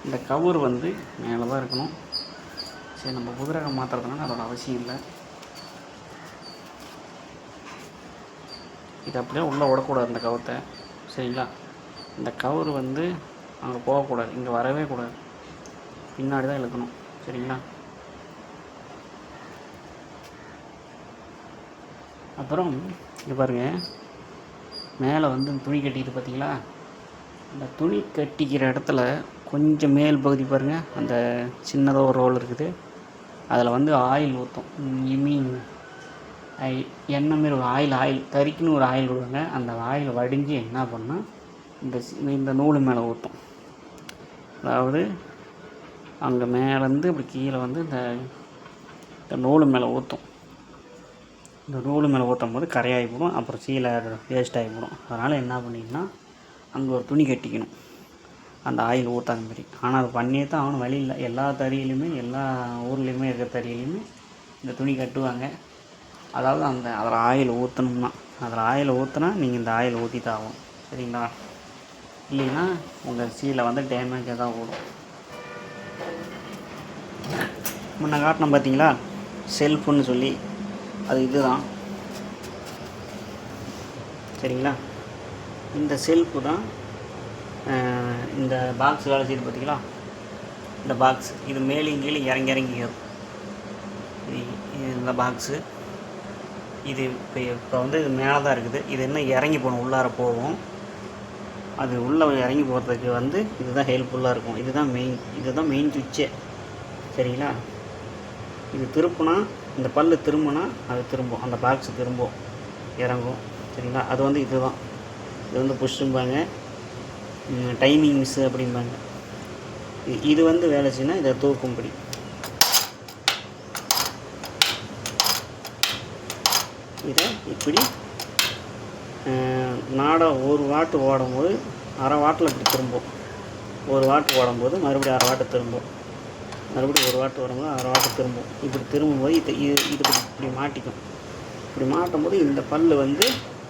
இந்த கவர் வந்து மேலே தான் இருக்கணும். சரி, நம்ம புதுரகம் மாற்றுறதுனால அதோட அவசியம் இல்லை. இது அப்படியே உள்ளே விடக்கூடாது இந்த கவத்தை. சரிங்களா? இந்த கவர் வந்து அங்கே போகக்கூடாது, இங்கே வரவே கூடாது, பின்னாடி தான் இழுக்கணும். சரிங்களா? அப்புறம் இங்கே பாருங்கள், மேலே வந்து துணி கட்டிக்கிட்டு பார்த்தீங்களா, அந்த துணி கட்டிக்கிற இடத்துல கொஞ்சம் மேல் பகுதி பாருங்கள், அந்த சின்னதாக ஒரு ரோல் இருக்குது, அதில் வந்து ஆயில் ஊற்றும். மீன் எண்ணெய் மாரி ஒரு ஆயில் தறிக்குன்னு ஒரு ஆயில் விடுவாங்க. அந்த ஆயில் வடிஞ்சு என்ன பண்ணால் இந்த நூல் மேலே ஊற்றும். அதாவது அங்கே மேலேருந்து இப்படி கீழே வந்து இந்த நூல் மேலே ஊற்றும். இந்த நூல் மேலே ஊற்றும் போது கரையாகி போடும், அப்புறம் சீலை வேஸ்ட் ஆகி போடும். அதனால் என்ன பண்ணிங்கன்னா அங்கே ஒரு துணி கட்டிக்கணும், அந்த ஆயில் ஊற்றாத மாதிரி. ஆனால் அது பண்ணியே தான் அவனும் வழி இல்லை. எல்லா தறியிலையுமே, எல்லா ஊர்லேயுமே இருக்கிற தறியிலையுமே இந்த துணி கட்டுவாங்க. அதாவது அதில் ஆயில் ஊற்றணும்னா, அதில் ஆயில் ஊற்றினா நீங்கள் இந்த ஆயில் ஊற்றி தான் ஆகும். சரிங்களா? இல்லைன்னா உங்கள் சீலை வந்து டேமேஜாக தான் ஓடும். முன்ன காட்டினோம் பார்த்தீங்களா செல்ஃபுன்னு சொல்லி, அது இதுதான். சரிங்களா? இந்த செல்ஃபு தான் இந்த பாக்ஸ் வேலை செய்யுது பார்த்தீங்களா, இந்த பாக்ஸ். இது மேலேயும் கீழே இறங்கி ஏறும். இந்த பாக்ஸு இது இப்போ வந்து இது மேலே தான் இருக்குது. இது என்ன இறங்கி போகணும், உள்ளார போகும். அது உள்ளே இறங்கி போகிறதுக்கு வந்து இதுதான் ஹெல்ப்ஃபுல்லாக இருக்கும். இதுதான் மெயின் சுவிட்சே. சரிங்களா? இது திருப்புனா, இந்த பல்லு திரும்பினா அது திரும்பும், அந்த பாக்ஸ் திரும்பும், இறங்கும். சரிங்களா? அது வந்து இது வந்து புஷ்ஷும்பாங்க, டைமிங் மிஸ்ஸு அப்படிம்பாங்க. இது வந்து வேலை செய்யணும், இதை தூக்கும்படி. இதை இப்படி ஒரு வாட்டு ஓடும்போது அரை வாட்டில் இப்படி திரும்பும். ஒரு வாட்டு ஓடும்போது மறுபடியும் அரை வாட்டு திரும்பும், மறுபடியும் ஒரு வாட்டு வரும்போது அரை வாட்டு திரும்பும். இப்படி திரும்பும்போது இது இப்படி மாட்டிக்கும். இப்படி மாட்டும் போது இந்த பல் வந்து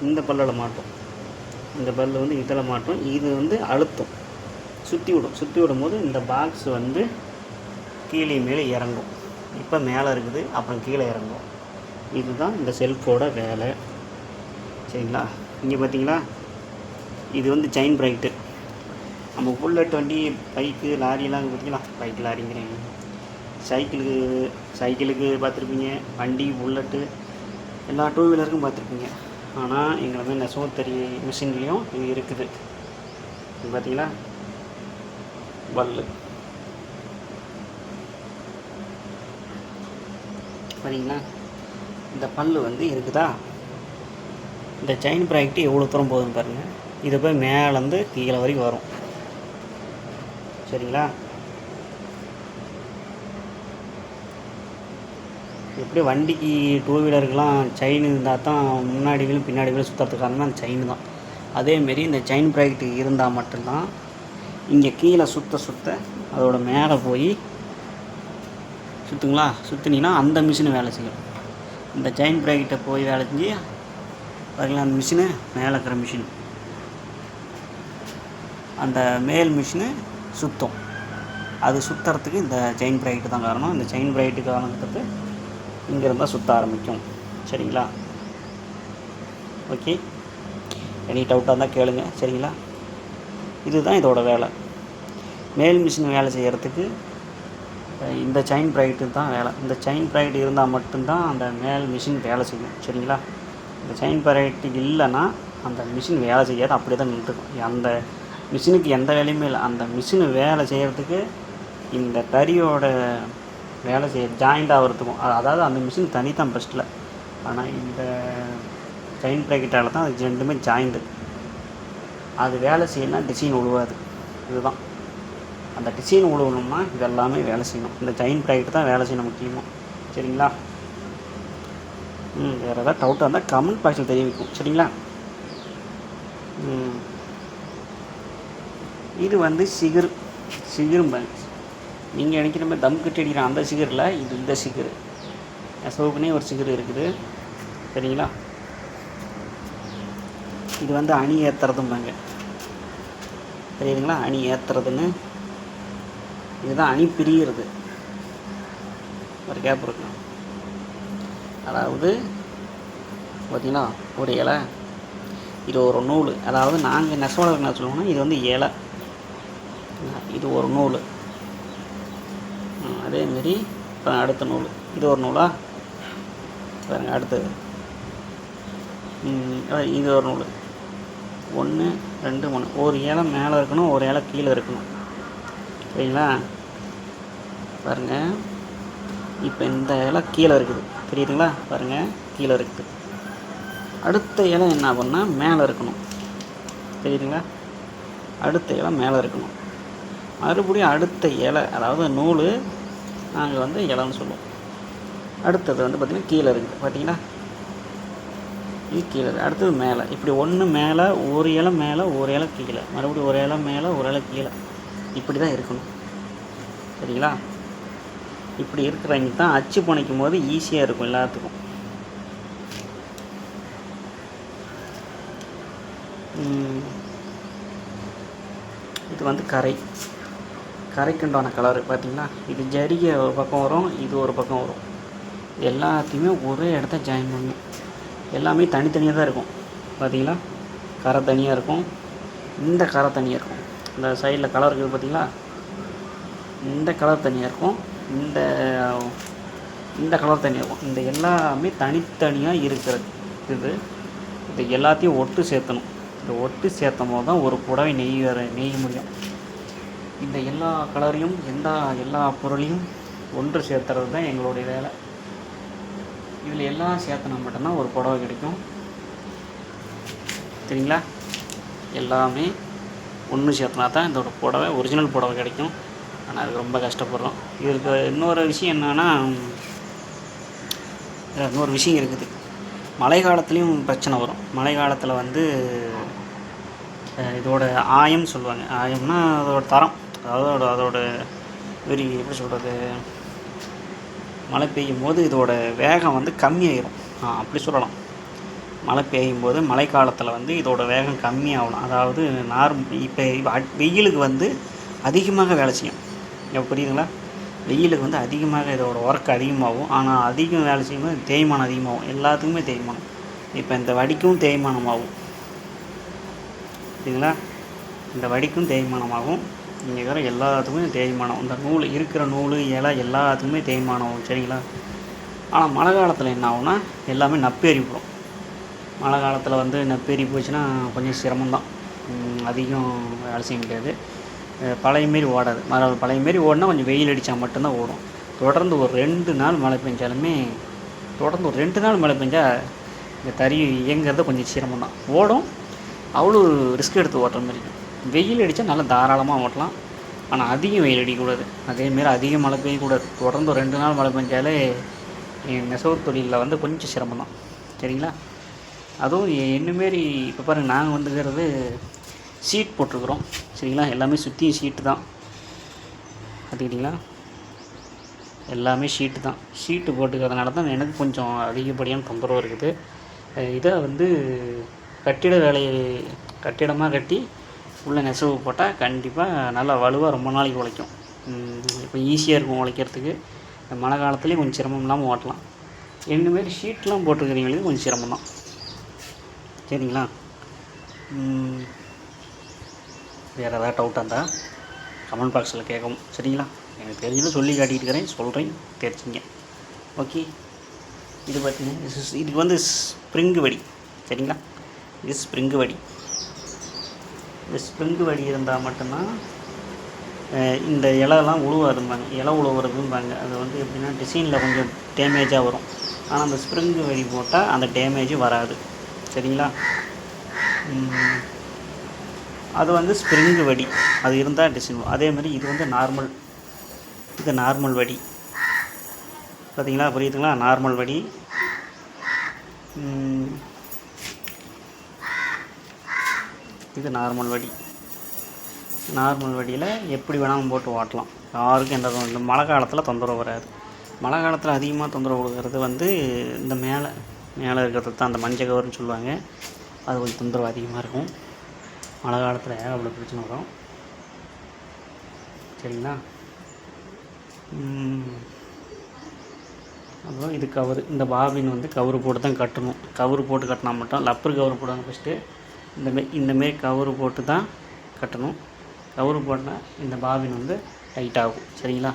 இந்த பல்லில் மாட்டும், இந்த பல் வந்து இதில் மாட்டும். இது வந்து அழுத்தும், சுற்றி விடும்போது இந்த பாக்ஸ் வந்து கீழே மேலே இறங்கும். இப்போ மேலே இருக்குது, அப்புறம் கீழே இறங்கும். இதுதான் இந்த செல்ஃபோட வேலை. சரிங்களா? இங்கே பார்த்தீங்களா, இது வந்து செயின் பிரைட்டு. நம்ம புல்லட் வண்டி, பைக்கு, லாரியெலாம் பார்த்தீங்களா, பைக்கு லாரிங்கிறேன், சைக்கிளுக்கு பார்த்துருப்பீங்க, வண்டி, புல்லட்டு, எல்லா டூ வீலருக்கும் பார்த்துருப்பீங்க. ஆனால் எங்களை மாதிரி நெசவுத்தறி மிஷின்லேயும் இது இருக்குது. இது பார்த்தீங்களா, பல்லு சரிங்களா. இந்த பல்லு வந்து இருக்குதா, இந்த செயின் ப்ராக்கெட்டு எவ்வளோ தூரம் போகுதுன்னு பாருங்கள். இது போய் மேலேருந்து கீழே வரைக்கும் வரும் சரிங்களா. எப்படி வண்டிக்கு டூ வீலருக்கெலாம் செயின் இருந்தால் தான் முன்னாடி வீலும் பின்னாடி வீலும் சுற்றுறதுக்கு காரணம் அந்த செயின் தான். அதேமாரி இந்த செயின் ப்ராக்கெட்டு இருந்தால் மட்டும்தான் இங்கே கீழே சுற்ற அதோட மேலே போய் சுற்றுங்களா. சுற்றினீங்கன்னா அந்த மிஷினு வேலை செய்யும். இந்த செயின் ப்ராக்கெட்டை போய் வேலை செஞ்சு பாருங்களா, அந்த மிஷினு மேலே இருக்கிற மிஷின், அந்த மேல் மிஷினு சுற்றும். அது சுற்றுறதுக்கு இந்த செயின் ப்ராக்கெட்டு தான் காரணம். இந்த செயின் ப்ராக்கெட்டு காரணத்துக்கு இங்கே இருந்தால் சுற்ற ஆரம்பிக்கும் சரிங்களா. ஓகே, எனி டவுட்டாக இருந்தால் கேளுங்க சரிங்களா. இதுதான் இதோட வேலை. மேல் மிஷின் வேலை செய்கிறதுக்கு இந்த செயின் ப்ராக்கெட்டு தான் வேலை. இந்த செயின் ப்ராக்கெட் இருந்தால் மட்டும்தான் அந்த மேல் மிஷின் வேலை செய்யும் சரிங்களா. இந்த செயின் ப்ராக்கெட்டு இல்லைன்னா அந்த மிஷின் வேலை செய்யாது, அப்படியே தான் நின்றுக்கும். அந்த மிஷினுக்கு எந்த வேலையுமே இல்லை. அந்த மிஷினு வேலை செய்கிறதுக்கு இந்த தறியோட வேலை செய்ய ஜாயிண்ட் ஆகிறதுக்கும், அதாவது அந்த மிஷின் தனி தான் பெஸ்ட்டில். ஆனால் இந்த செயின் ப்ராக்கெட்டால் தான் அது ரெண்டுமே ஜாயிண்ட்டு. அது வேலை செய்யணும்னா டிசைன் உழுவாது. இதுதான் அந்த டிசைன் உழுவணும்னா இதெல்லாமே வேலை செய்யணும். இந்த செயின் ப்ராக்கெட் தான் வேலை செய்யணும் முக்கியமாக சரிங்களா. வேறு ஏதாவது டவுட்டாக இருந்தால் கமெண்ட் பாக்ஸில் தெரிவிக்கும் சரிங்களா. இது வந்து சிகரும்பாங்க. நீங்கள் நினைக்கிற மாதிரி தம் கட்டி அடிக்கிற அந்த சிகரில் இது இந்த சிகரு சோப்புனே ஒரு சிகரு இருக்குது சரிங்களா. இது வந்து அணி ஏற்றுறதும்பாங்க தெரியுதுங்களா. அணி ஏற்றுறதுன்னு இதுதான் அணி பிரிகிறது. ஒரு கேப் இருக்கு. அதாவது பார்த்திங்கன்னா ஒரு இலை, இது ஒரு நூல். அதாவது நாங்கள் நெசவாளர் என்ன சொல்லுவோம்னா இது வந்து இலை, இது ஒரு நூல். அதேமாரி இப்போ அடுத்த நூல், இது ஒரு நூலா பாருங்க. அடுத்தது இது ஒரு நூல். 1 2 3 ஒரு இலை மேலே இருக்கணும், ஒரு இலை கீழே இருக்கணும் சரிங்களா. பாருங்கள், இப்போ இந்த இலை கீழே இருக்குது தெரியுதுங்களா. பாருங்கள் கீழே இருக்குது. அடுத்த இலை என்ன பண்ணால் மேலே இருக்கணும் தெரியுதுங்களா. அடுத்த இலை மேலே இருக்கணும். மறுபடியும் அடுத்த இலை, அதாவது நூல் நாங்கள் வந்து இலைன்னு சொல்லுவோம். அடுத்தது வந்து பார்த்திங்கன்னா கீழே இருக்குது பார்த்தீங்களா. இது கீழே இருக்குது. அடுத்தது மேலே. இப்படி ஒன்று மேலே, ஒரு இலை மேலே, ஒரு இலை கீழே, மறுபடியும் ஒரு இலை மேலே, ஒரு இலை கீழே, இப்படி தான் இருக்கணும் சரிங்களா. இப்படி இருக்கிறவங்க தான் அச்சு புனைக்கும் போது ஈஸியாக இருக்கும் எல்லாத்துக்கும். இது வந்து கரைக்குண்டான கலரு பார்த்திங்களா. இது ஜரிகை ஒரு பக்கம் வரும், இது ஒரு பக்கம் வரும். எல்லாத்தையுமே ஒரே இடத்த ஜாயின் பண்ணணும். எல்லாமே தனித்தனியாக தான் இருக்கும் பார்த்திங்களா. கரை தனியாக இருக்கும், இந்த கரை தனியாக இருக்கும். இந்த சைடில் கலர் இருக்குது பார்த்திங்களா, இந்த கலர் தனியாக இருக்கும், இந்த கலர் தனியாக இருக்கும். இந்த எல்லாமே தனித்தனியாக இருக்கிறது. இது எல்லாத்தையும் ஒட்டு சேர்த்தணும். இந்த ஒட்டு சேர்த்தும் போது தான் ஒரு புடவை நெய்ய முடியும். இந்த எல்லா கலரையும் எல்லா பொருளையும் ஒன்று சேர்த்துறது தான் எங்களுடைய வேலை. இதில் எல்லாம் சேர்த்தனா மட்டும்தான் ஒரு புடவை கிடைக்கும் சரிங்களா. எல்லாமே ஒன்று சேர்த்தனா தான் இந்த ஒரு புடவை ஒரிஜினல் புடவை கிடைக்கும். ஆனால் அதுக்கு ரொம்ப கஷ்டப்படுறோம். இதுக்கு இன்னொரு விஷயம் என்னென்னா, இன்னொரு விஷயம் இருக்குது. மழை காலத்துலேயும் பிரச்சனை வரும். மழை காலத்தில் வந்து இதோட ஆயம்னு சொல்லுவாங்க. ஆயம்னா அதோட தரம், அதாவது அதோட எப்படி சொல்கிறது, மழை பெய்யும் போது இதோட வேகம் வந்து கம்மியாயிரும், அப்படி சொல்லலாம். மழை பெய்யும் போது மழை காலத்தில் வந்து இதோட வேகம் கம்மியாகலாம். அதாவது இப்போ வெயிலுக்கு வந்து அதிகமாக வேலை செய்யும். இப்போ புரியுதுங்களா. வெயிலுக்கு வந்து அதிகமாக இதோட ஒர்க் அதிகமாகும். ஆனால் அதிகம் வேலை செய்யும்போது தேய்மானம் அதிகமாகும். எல்லாத்துக்குமே தேய்மானம். இப்போ இந்த வடிக்கும் தேய்மானமாகும் சரிங்களா. இந்த வடிக்கும் தேய்மானமாகும். இங்கே இருக்கிற எல்லாத்துக்குமே தேய்மானம். இந்த இருக்கிற நூல் இலை எல்லாத்துக்குமே தேய்மானம் ஆகும் சரிங்களா. ஆனால் மழை காலத்தில் என்ன ஆகும்னா எல்லாமே நப்பேறி போடும். மழை காலத்தில் வந்து நப்பேறி போச்சுன்னா கொஞ்சம் சிரமம்தான், அதிகம் வேலை செய்ய முடியாது. பழைய மாரி ஓடாது. பழைய மாரி ஓடினா கொஞ்சம் வெயில் அடித்தா மட்டும்தான் ஓடும். தொடர்ந்து ஒரு 2 நாள் மழை பெஞ்சாலுமே, தொடர்ந்து ஒரு 2 நாள் மழை பெஞ்சா இந்த தறி இயங்கிறது கொஞ்சம் சிரமம் தான். ஓடும், அவ்வளோ ரிஸ்க் எடுத்து ஓட்டுற மாதிரி இருக்கும். வெயில் அடித்தா நல்லா தாராளமாக ஓட்டலாம். ஆனால் அதிகம் வெயில் அடிக்கக்கூடாது. அதேமாரி அதிகம் மழை பெய்யக்கூடாது. தொடர்ந்து ஒரு 2 நாள் மழை பெஞ்சாலே நெசவு தொழிலில் வந்து கொஞ்சம் சிரமம் தான். சரிங்களா? அதுவும் என்னமாரி இப்போ பாருங்கள், நாங்கள் வந்துக்கிறது ஷீட் போட்டிருக்குறோம். சரிங்களா? எல்லாமே சுற்றியும் ஷீட்டு தான். பார்த்துக்கிட்டிங்களா? எல்லாமே ஷீட்டு தான். ஷீட்டு போட்டுக்கிறதுனால தான் எனக்கு கொஞ்சம் அதிகப்படியான தொந்தரவு இருக்குது. இதை வந்து கட்டிடமாக கட்டி உள்ளே நெசவு போட்டால் கண்டிப்பாக நல்லா வலுவாக ரொம்ப நாளைக்கு உழைக்கும். இப்போ ஈஸியாக இருக்கும் உழைக்கிறதுக்கு. மழை காலத்துலேயும் கொஞ்சம் சிரமம் இல்லாமல் ஓட்டலாம். என்னமாரி ஷீட்லாம் போட்டிருக்கிறவங்களுக்கு கொஞ்சம் சிரமம் தான். சரிங்களா? வேறு ஏதாவது டவுட்டாக இருந்தால் கமெண்ட் பாக்ஸில் கேட்கவும். சரிங்களா? எனக்கு தெரிஞ்சதை சொல்லி காட்டிகிட்டு இருக்கிறேன், சொல்கிறேன், தெரிஞ்சுங்க. ஓகே. இது பார்த்தீங்கன்னா இதுக்கு வந்து ஸ்ப்ரிங்கு வடி. சரிங்களா? இது ஸ்ப்ரிங்கு வடி. இந்த ஸ்ப்ரிங்கு வடி இருந்தால் மட்டும்தான் இந்த இலைலாம் உழுவாதும்பாங்க. இலை உழுவுறதும்பாங்க. அது வந்து எப்படின்னா டிசைனில் கொஞ்சம் டேமேஜாக வரும். ஆனால் அந்த ஸ்ப்ரிங்கு வடி போட்டால் அந்த டேமேஜ் வராது. சரிங்களா? அது வந்து ஸ்ப்ரிங்கு வடி. அது இருந்தால் டிசைன் வரும். அதேமாதிரி இது வந்து நார்மல். இது நார்மல் வடி. பார்த்தீங்களா? புரியுதுங்களா? நார்மல் வடி. இது நார்மல் வடி. நார்மல் வடியில் எப்படி வேணாலும் போட்டு ஓட்டலாம். யாருக்கும் எந்த இந்த மழை காலத்தில் தொந்தரவு வராது. மழை காலத்தில் அதிகமாக தொந்தரவு கொடுக்கறது வந்து இந்த மேலே இருக்கிறது தான் அந்த மஞ்சள் கவர்னு சொல்லுவாங்க. அது கொஞ்சம் தொந்தரவு அதிகமாக இருக்கும். மழை காலத்தில் அவ்வளோ பிரச்சனை வரும். சரிங்களா? அப்புறம் இது கவரு. இந்த பாபின் வந்து கவரு போட்டு தான் கட்டணும். கவரு போட்டு கட்டினா மட்டும் லப்பர் கவரு போடுவாங்க ஃபஸ்ட்டு. இந்தமாரி கவரு போட்டு தான் கட்டணும். கவரு போட்டால் இந்த பாபின் வந்து டைட் ஆகும். சரிங்களா?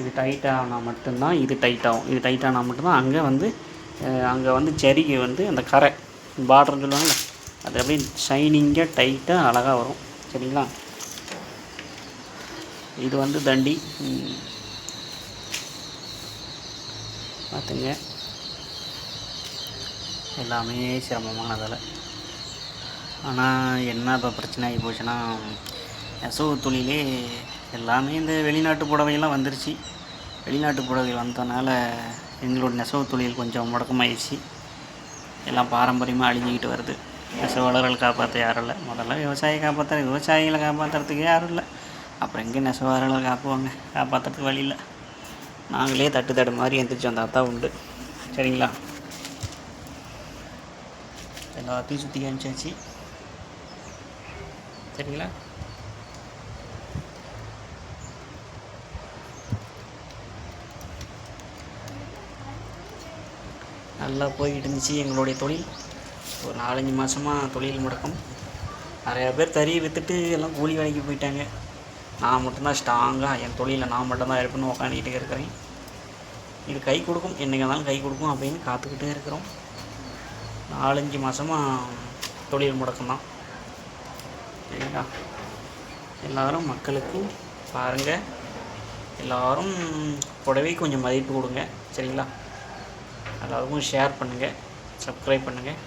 இது டைட் ஆனால் மட்டும்தான் இது டைட் ஆகும். இது டைட் ஆனால் மட்டும்தான் அங்கே வந்து சரிக்கு வந்து அந்த கரை பார்டர்னு சொல்லுவாங்கள்ல, அது அப்படியே ஷைனிங்காக டைட்டாக அழகாக வரும். சரிங்களா? இது வந்து தண்டி. பார்த்துங்க, எல்லாமே சிரமமான வேலை. ஆனால் என்ன இப்போ பிரச்சனை ஆகி போச்சுன்னா, நெசவு தொழிலே எல்லாமே இந்த வெளிநாட்டு புடவையெல்லாம் வந்துருச்சு. வெளிநாட்டு புடவை வந்ததுனால எங்களோட நெசவு தொழில் கொஞ்சம் முடக்கமாகிடுச்சு. எல்லாம் பாரம்பரியமாக அழிஞ்சிக்கிட்டு வருது. நெசவாளர்கள் காப்பாற்ற யாரும் இல்லை. முதல்ல விவசாயிகளை காப்பாற்றுறதுக்கு யாரும் இல்லை. அப்புறம் எங்கே நெசவாளர்கள் காப்பாற்றுறதுக்கு வழி இல்லை. நாங்களே தட்டு மாதிரி எந்திரிச்சு வந்தால் தான் உண்டு. சரிங்களா? எல்லாத்தையும் சுற்றி காமிச்சாச்சு. சரிங்களா? நல்லா போய்கிட்டு இருந்துச்சு எங்களுடைய தொழில். ஒரு 4-5 மாதமாக தொழில் முடக்கம். நிறையா பேர் தறியை விற்றுட்டு எல்லாம் கூலி வேலைக்கு போயிட்டாங்க. நான் மட்டும்தான் ஸ்ட்ராங்காக என் தொழிலில் நான் மட்டும்தான் இருப்பேன்னு உக்காந்துக்கிட்டே இருக்கிறேன். இது கை கொடுக்கும், என்றைக்கு இருந்தாலும் கை கொடுக்கும் அப்படின்னு காத்துக்கிட்டே இருக்கிறோம். 4-5 மாதமாக தொழில் முடக்கம்தான். சரிங்களா? எல்லோரும் மக்களுக்கு பாருங்கள், எல்லோரும் புடவை கொஞ்சம் மதிப்பு கொடுங்க. சரிங்களா? எல்லாருக்கும் ஷேர் பண்ணுங்கள், சப்ஸ்கிரைப் பண்ணுங்கள்,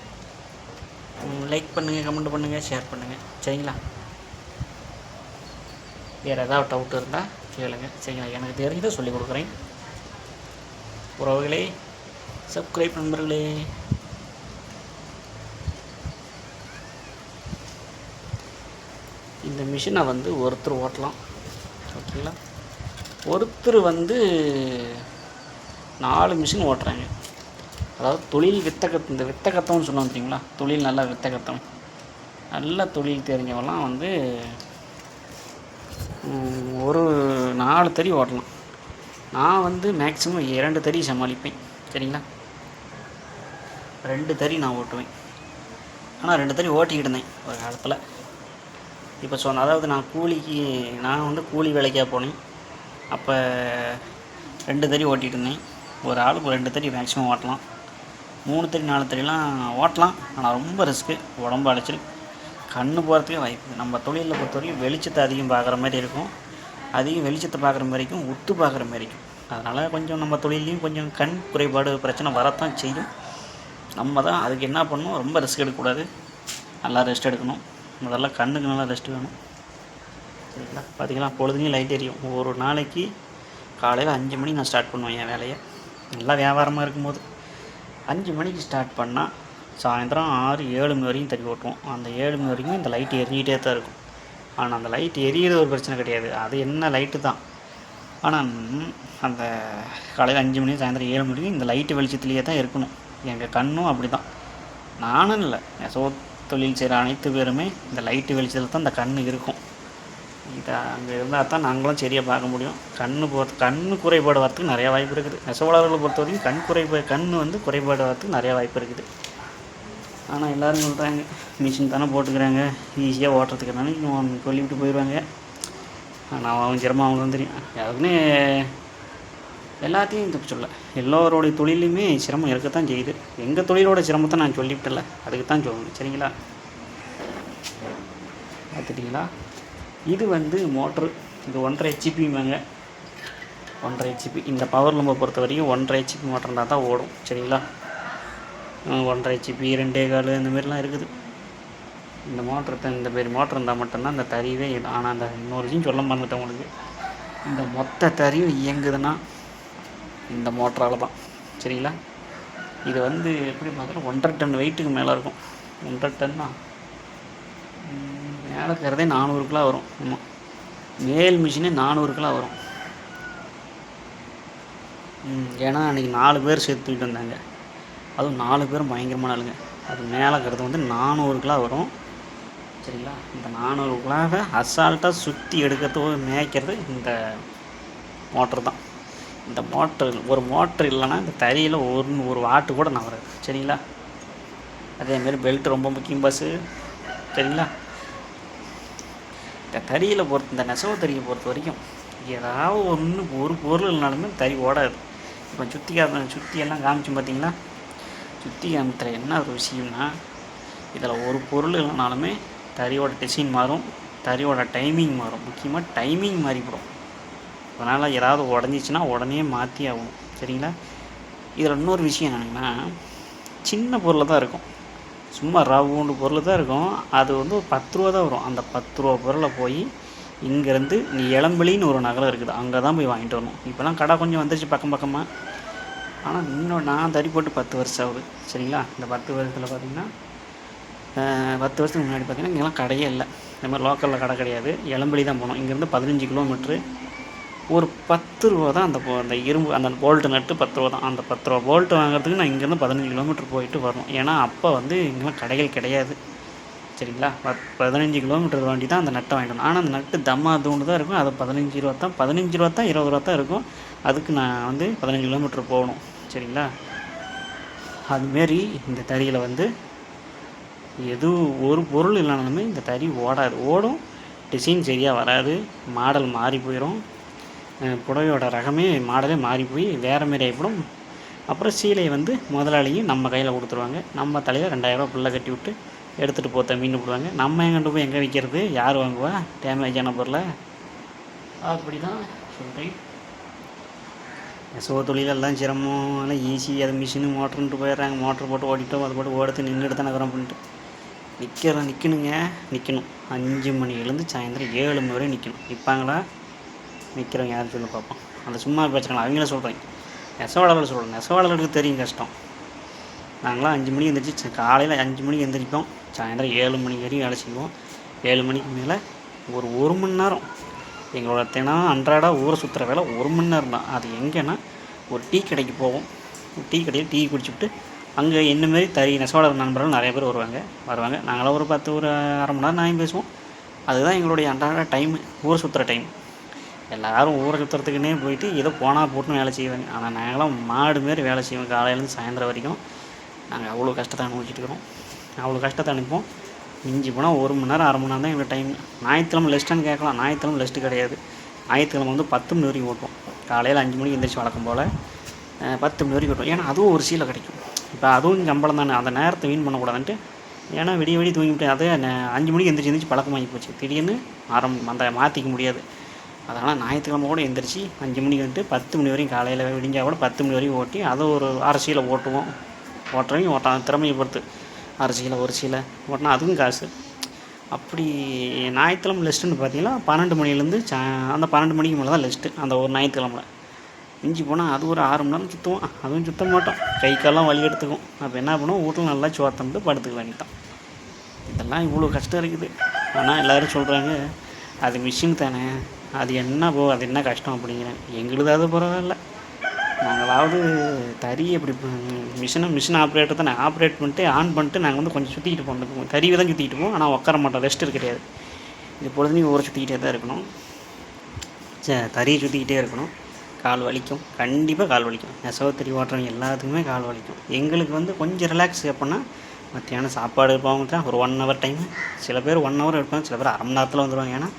லைக் பண்ணுங்கள், கமெண்ட் பண்ணுங்கள், ஷேர் பண்ணுங்கள். சரிங்களா? வேறு ஏதாவது டவுட் இருந்தால் கேளுங்க. சரிங்களா? எனக்கு தெரிஞ்சதை சொல்லிக் கொடுக்குறேன். உறவுகளே, சப்ஸ்கிரைப் நண்பர்களே. இந்த மிஷினை வந்து ஒருத்தர் ஓட்டலாம். ஓகேங்களா? ஒருத்தர் வந்து 4 மிஷின் ஓட்டுறாங்க. அதாவது தொழில் இந்த வித்த கத்தம்னு சொல்லுவோம் பார்த்தீங்களா? தொழில் நல்லா வித்த கத்தம், நல்ல தொழில் தெரிஞ்சவெல்லாம் வந்து ஒரு 4 தறி ஓட்டலாம். நான் வந்து மேக்ஸிமம் 2 தறி சமாளிப்பேன். சரிங்களா? 2 தறி நான் ஓட்டுவேன். ஆனால் 2 தறி ஓட்டிக்கிட்டு இருந்தேன் ஒரு காலத்தில். இப்போ அதாவது நான் வந்து கூலி வேலைக்காக போனேன். அப்போ 2 தறி ஓட்டிகிட்டு இருந்தேன். ஒரு ஆளுக்கு 2 தறி மேக்ஸிமம் ஓட்டலாம். 3 தறி 4 தறிலாம் ஓட்டலாம். ஆனால் ரொம்ப ரிஸ்க்கு, உடம்பு அலைச்சல். கண்ணு போகிறதுக்கே வாய்ப்பு. நம்ம தொழிலில் பொறுத்த வரைக்கும் வெளிச்சத்தை அதிகம் பார்க்குற மாதிரி இருக்கும், அதிகம் வெளிச்சத்தை பார்க்குற மாதிரிக்கும் உத்து பார்க்குற மாதிரிக்கும். அதனால் கொஞ்சம் நம்ம தொழிலையும் கொஞ்சம் கண் குறைபாடு பிரச்சனை வரத்தான் செய்யும். நம்ம தான் அதுக்கு என்ன பண்ணணும், ரொம்ப ரிஸ்க் எடுக்கக்கூடாது, நல்லா ரெஸ்ட் எடுக்கணும். முதல்ல கண்ணுக்கு நல்லா ரெஸ்ட் வேணும், சரிங்களா? பார்த்திங்களா, பொழுதுனையும் லைட் எரியும். ஒரு நாளைக்கு காலையில் 5 மணிக்கு நான் ஸ்டார்ட் பண்ணுவேன் என் வேலையை. நல்லா வியாபாரமாக இருக்கும்போது 5 மணிக்கு ஸ்டார்ட் பண்ணால் சாயந்தரம் 6-7 மணி வரைக்கும் தட்டி ஓட்டுவோம். அந்த 7 மணி வரைக்கும் இந்த லைட்டு எரிஞ்சிகிட்டே தான் இருக்கும். ஆனால் அந்த லைட்டு எரியிறது ஒரு பிரச்சனை கிடையாது, அது என்ன லைட்டு தான். ஆனால் அந்த காலையில் 5 மணி சாயந்தரம் 7 மணிக்கு இந்த லைட்டு வெளிச்சத்துலேயே தான் இருக்கணும். எங்கள் கண்ணும் அப்படி தான். நானும் இல்லை, நெசவு தொழில் செய்கிற அனைத்து பேருமே இந்த லைட்டு வெளிச்சத்தில் தான் இந்த கண் இருக்கும். இதை அங்கே இருந்தால் தான் நாங்களும் சரியாக பார்க்க முடியும். கண் குறைபாடு வரத்துக்கு நிறையா வாய்ப்பு இருக்குது. நெசவாளர்களை பொறுத்த வரைக்கும் கண் வந்து குறைபாடு வரத்துக்கு நிறையா வாய்ப்பு இருக்குது. ஆனால் எல்லோரும் சொல்கிறாங்க மிஷின் தானே போட்டுக்கிறாங்க, ஈஸியாக ஓட்டுறதுக்குனாலும் சொல்லிவிட்டு போயிடுவாங்க. ஆனால் அவங்க சிரமம் அவங்க தான் தெரியும். அதுக்குன்னு எல்லாத்தையும் தப்பு சொல்ல, எல்லோருடைய தொழிலையுமே சிரமம் இருக்கத்தான் செய்யுது. எங்கள் தொழிலோட சிரமத்தை நான் சொல்லிவிட்டல, அதுக்கு தான் சொல்லணும், சரிங்களா? பார்த்துட்டிங்களா, இது வந்து மோட்ரு. இது 1.5 ஹெச்பிங்க, 1.5 ஹெச்பி. இந்த பவர் லூமை பொறுத்த வரைக்கும் 1.5 ஹெச்பி மோட்டர் இருந்தால் தான் ஓடும், சரிங்களா? 1.5 ஹெச்பி 2.25 இந்த மாதிரிலாம் இருக்குது. இந்த பெரிய மோட்டர் இருந்தால் மட்டும்தான் இந்த தறிவே. ஆனால் அந்த இன்னொரு விஷயம் சொல்ல மறந்துட்டேன் உங்களுக்கு, இந்த மொத்த தறியும் இயங்குதுன்னா இந்த மோட்டரால் தான், சரிங்களா? இது வந்து எப்படி பார்க்குறோம், 1.5 டன் வெயிட்டுக்கு மேலே இருக்கும். 1.5 டன்னா மேலே இருக்கிறதே 400 கிலோ வரும். ஆமாம், மேல் மிஷினே 400 கிலோ வரும். ஏன்னா அன்றைக்கி 4 பேர் சேர்த்து தூக்கிட்டு வந்தாங்க, அதுவும் 4 பேரும் பயங்கரமான ஆளுங்க. அது மேலே இருக்கிறது வந்து 400 கிலோ வரும், சரிங்களா? இந்த 400 கிலோவை அசால்ட்டாக சுற்றி எடுக்கிறது மேய்க்கிறது இந்த மோட்ரு தான். இந்த ஒரு மோட்ரு இல்லைன்னா இந்த தறியில் ஒரு வாட்டு கூட நவராது, சரிங்களா? அதேமாரி பெல்ட் ரொம்ப முக்கியம் பஸ்ஸு, சரிங்களா? இந்த தறியில் இந்த நெசவு தறியை பொறுத்த வரைக்கும் ஏதாவது ஒரு பொருள் இல்லைனாலுமே தறி ஓடாது. இப்போ சுற்றியெல்லாம் காமிச்சோம் பார்த்தீங்களா? சுற்றி காமிக்கிற என்ன ஒரு விஷயம்னா, இதில் ஒரு பொருள் இல்லைனாலுமே தறியோட டிசைன் மாறும், தறியோட டைமிங் மாறும். முக்கியமாக டைமிங் மாறிவிடும். அதனால் ஏதாவது உடஞ்சிச்சின்னா உடனே மாற்றி ஆகணும், சரிங்களா? இதில் இன்னொரு விஷயம் என்னென்னா, சின்ன பொருள் தான் இருக்கும், சும்மா ரவுண்டு பொருள் தான் இருக்கும். அது வந்து ஒரு 10 ரூபா தான் வரும். அந்த 10 ரூபா பொருளை போய் இங்கேருந்து இளம்பிளின்னு ஒரு நகரம் இருக்குது, அங்கே தான் போய் வாங்கிட்டு வரணும். இப்போலாம் கடை கொஞ்சம் வந்துருச்சு பக்கமாக. ஆனால் இன்னும் நான் தறி போட்டு 10 வருஷம் ஆகுது, சரிங்களா? இந்த 10 வருஷத்தில் பார்த்திங்கன்னா 10 வருஷத்துக்கு முன்னாடி பார்த்திங்கன்னா இங்கெல்லாம் கடையே இல்லை. இந்த மாதிரி லோக்கலில் கடை கிடையாது, இளம்பிளி தான் போகணும். இங்கேருந்து 15 கிலோமீட்ரு. ஒரு 10 ரூபா தான் அந்த இரும்பு அந்த போல்ட்டு நட்டு 10 ரூபா தான். அந்த 10 ரூபா போல்ட்டு வாங்குறதுக்கு நான் இங்கேருந்து 15 கிலோமீட்டர் போயிட்டு வரணும். ஏன்னா அப்போ வந்து இங்கெல்லாம் கடைகள் கிடையாது, சரிங்களா? 15 கிலோமீட்டர் வண்டி தான் அந்த நட்டை வாங்கிட்டு. ஆனால் அந்த நட்டு தம்மா தூண்டு தான் இருக்கும். அது 15 ரூபா தான், 20 ரூபா தான் இருக்கும். அதுக்கு நான் வந்து 15 கிலோமீட்டர் போகணும், சரிங்களா? அதுமாரி இந்த தறியில் வந்து ஒரு பொருள் இல்லைனாலுமே இந்த தறி ஓடும். டிசைன் சரியாக வராது, மாடல் மாறி போயிடும், புடவையோட ரகமே மாடலே மாறி போய் வேறு மாரி ஆகிப்படும். அப்புறம் சீலையை வந்து முதலாளியும் நம்ம கையில் கொடுத்துருவாங்க. நம்ம தலையில் 2000 ரூபா புல்லை கட்டி விட்டு எடுத்துகிட்டு போத்த மீன் போடுவாங்க. நம்ம எங்கிட்ட போய் எங்கே விற்கிறது, யார் வாங்குவா டேமேஜான பொருளை? அப்படி தான் சொல்கிறேன். நெசவு தொழிலெல்லாம் சிரமம், எல்லாம் ஈஸி. அது மிஷினு மோட்டருன்ட்டு போயிடுறாங்க. மோட்டர் போட்டு ஓடிட்டோம், அது போட்டு ஓடுத்து நின்றுட்டு தான் நகரம் பண்ணிட்டு நிற்கணும். 5 மணிலேருந்து சாயந்தரம் 7 மணி வரையும் நிற்கணும். நிற்பாங்களா? நிற்கிறவங்க யாரும் சொல்லி பார்ப்போம். அந்த சும்மா பேசுகிறாங்களா அவங்கள சொல்கிறேன், நெசவாளர்கள் சொல்கிறேன். நெசவாளர்களுக்கு தெரியும் கஷ்டம். நாங்களாம் 5 மணிக்கு எழுந்திரிச்சு காலையில் 5 மணிக்கு எழுந்திரிப்போம், சாயந்தரம் 7 மணி வரையும் வேலை செய்வோம். 7 மணிக்கு மேலே ஒரு மணி நேரம் எங்களோட அன்றாட ஊரை சுற்றுற வேலை 1 மணி நேரம் தான். அது எங்கேன்னா, ஒரு டீ கடைக்கு போவோம். டீ கடையில் டீ குடிச்சுட்டு அங்கே என்னமாரி நெசவாளர் நண்பர்கள் நிறைய பேர் வருவாங்க. நாங்களாம் ஒரு அரை மணி நேரம் நாயும் பேசுவோம். அதுதான் எங்களுடைய அன்றாட டைமு, ஊரை சுற்றுற டைம். எல்லோரும் ஊரை சுற்றுறதுக்குன்னே போயிட்டு ஏதோ போனால் போட்டுன்னு வேலை செய்வாங்க. ஆனால் நாங்களாம் மாடு மாரி வேலை செய்வோம். காலையிலேருந்து சாயந்தரம் வரைக்கும் நாங்கள் அவ்வளோ கஷ்டத்தை அனுபவிச்சுட்டுருக்கோம். அவ்வளோ கஷ்டத்தை அனுப்போம். மிஞ்சி போனால் 1 மணி நேரம் 1/2 மணி நேரம் தான் எங்கள் டைம். ஞாயிற்றுக்கிழமை லெஸ்ட்டுன்னு கேட்கலாம். ஞாயிற்றுக்கிழமை லெஸ்ட்டு கிடையாது. ஞாயிற்றுக்கிழமை வந்து 10 மணி வரைக்கும் ஓட்டுவோம். காலையில் 5 மணிக்கு எந்திரிச்சு வழக்கம் போல் 10 மணி வரைக்கும் ஓட்டுவோம். ஏன்னா அதுவும் ஒரு சீலை கிடைக்கும். இப்போ அதுவும் சம்பளம் தானே, அந்த நேரத்தை வீண் பண்ணக்கூடாதுன்ட்டு ஏன்னா விடிய விடிய தூங்கிவிட்டேன். அதே 5 மணிக்கு எந்திரிச்சு பழக்கமாகி போச்சு. திடீர்னு அந்த மாற்றிக்க முடியாது. அதனால் ஞாயிற்றுக்கிழமை கூட எந்திரிச்சு 5 மணிக்கு வந்துட்டு 10 மணி வரையும் காலையில் விடிஞ்சால் கூட 10 மணி வரையும் ஓட்டி அதை ஒரு அரசியலை ஓட்டுவோம். ஓட்டுறவங்க ஓட்டான் திறமையை பொறுத்து அரசியலை ஒரு சீலை ஓட்டினா அதுவும் காசு. அப்படி ஞாயிற்றுக்கிழமை லிஸ்ட்டுன்னு பார்த்தீங்கன்னா 12 மணிலேருந்து அந்த 12 மணிக்கு மேலே தான் லிஸ்ட்டு அந்த ஒரு ஞாயிற்றுக்கிழமை. மிஞ்சி போனால் அது ஒரு 6 மணி நேரம் சுற்றுவோம். அதுவும் சுற்ற மாட்டோம், கை காலெல்லாம் வலி எடுத்துக்கும். அப்போ என்ன பண்ணுவோம், வீட்டில் நல்லா சோத்தம்பிட்டு படுத்துக்க வேண்டியதான். இதெல்லாம் இவ்வளோ கஷ்டம் இருக்குது. ஆனால் எல்லோரும் சொல்கிறாங்க அது மிஷின் தானே, அது என்ன கஷ்டம் அப்படிங்கிறேன். எங்களுதாவது பரவாயில்ல, நாங்களாவது தறியை எப்படி மிஷின் ஆப்ரேட்டர் தானே ஆப்ரேட் பண்ணிட்டு ஆன் பண்ணிட்டு நாங்கள் வந்து கொஞ்சம் சுற்றிக்கிட்டு போகணும். தறியை தான் சுற்றிக்கிட்டு போவோம், ஆனால் உட்கார மாட்டோம், ரெஸ்ட் கிடையாது. இது பொழுதுனையும் ஊரை சுற்றிக்கிட்டே தான் இருக்கணும். தறியை சுற்றிக்கிட்டே இருக்கணும். கால் வலிக்கும், கண்டிப்பாக கால் வலிக்கும். நெசவுத்தறி ஓட்டுறவங்க எல்லாத்துக்குமே கால் வலிக்கும். எங்களுக்கு வந்து கொஞ்சம் ரிலாக்ஸ் எப்படின்னா மத்தியானம் சாப்பாடு இருப்பாங்க ஒரு 1 ஹவர் டைமு. சில பேர் 1 ஹவர் எடுப்பாங்க, சில பேர் 1/2 மணி நேரத்தில் வந்துடுவாங்க. ஏன்னா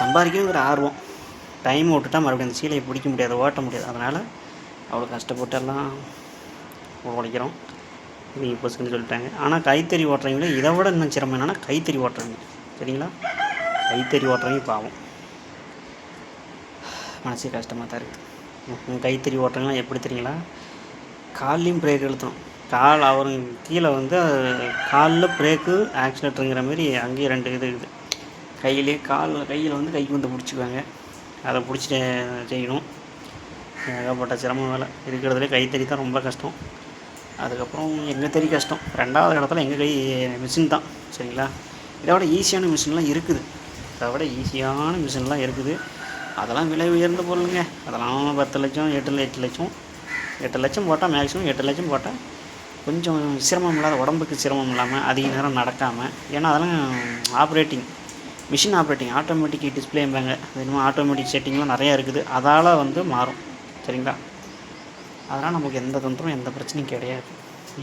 சம்பாதிக்கணுங்கிற ஆர்வம். டைம் விட்டுட்டா மறுபடியும் அந்த சீலையை பிடிக்க முடியாது, ஓட்ட முடியாது. அதனால் அவ்வளோ கஷ்டப்பட்டு எல்லாம் உழைக்கிறோம். நீங்கள் பசங்கன்னு சொல்லிட்டாங்க. ஆனால் கைத்தறி ஓட்டுறவங்களே இதை விட இன்னும் சிரமம் என்னென்னா கைத்தறி ஓட்டுறவங்க, சரிங்களா? கைத்தறி ஓட்டுறவங்க பாவம், மனசே கஷ்டமாக தான் இருக்குது. கைத்தறி ஓட்டுறவங்களாம் எப்படி தெரியுங்களா, கால்லையும் பிரேக் அழுத்தணும். அவருங்க கீழே வந்து காலில் பிரேக்கு ஆக்சிலேட்டருங்கிற மாதிரி அங்கேயே 2 இது இருக்குது. கையில் வந்து கைக்கு வந்து பிடிச்சிக்குவாங்க, அதை பிடிச்சிட்டு செய்யணும். ஏகப்பட்ட சிரமம் வேலை இருக்கிறதுலே. கைத்தறி தான் ரொம்ப கஷ்டம். அதுக்கப்புறம் எங்கள் தறி கஷ்டம். 2வது இடத்துல எங்கள் மிஷின் தான், சரிங்களா? இதை விட ஈஸியான மிஷின்லாம் இருக்குது, அதெல்லாம் விலை உயர்ந்த பொருளுங்க. அதெல்லாம் 10 லட்சம் 8 லட்சம் போட்டால் மேக்ஸிமம் 8 லட்சம் போட்டால் கொஞ்சம் சிரமம் இல்லாத, உடம்புக்கு சிரமம் இல்லாமல் அதிக நேரம் நடக்காமல். ஏன்னா அதெல்லாம் மிஷின் ஆப்ரேட்டிங் ஆட்டோமேட்டிக் டிஸ்பிளேம்பாங்க. அது இன்னும் ஆட்டோமேட்டிக் செட்டிங்லாம் நிறையா இருக்குது. அதால் வந்து மாறும், சரிங்களா? அதனால் நமக்கு எந்த தொந்தரவும் எந்த பிரச்சனையும் கிடையாது.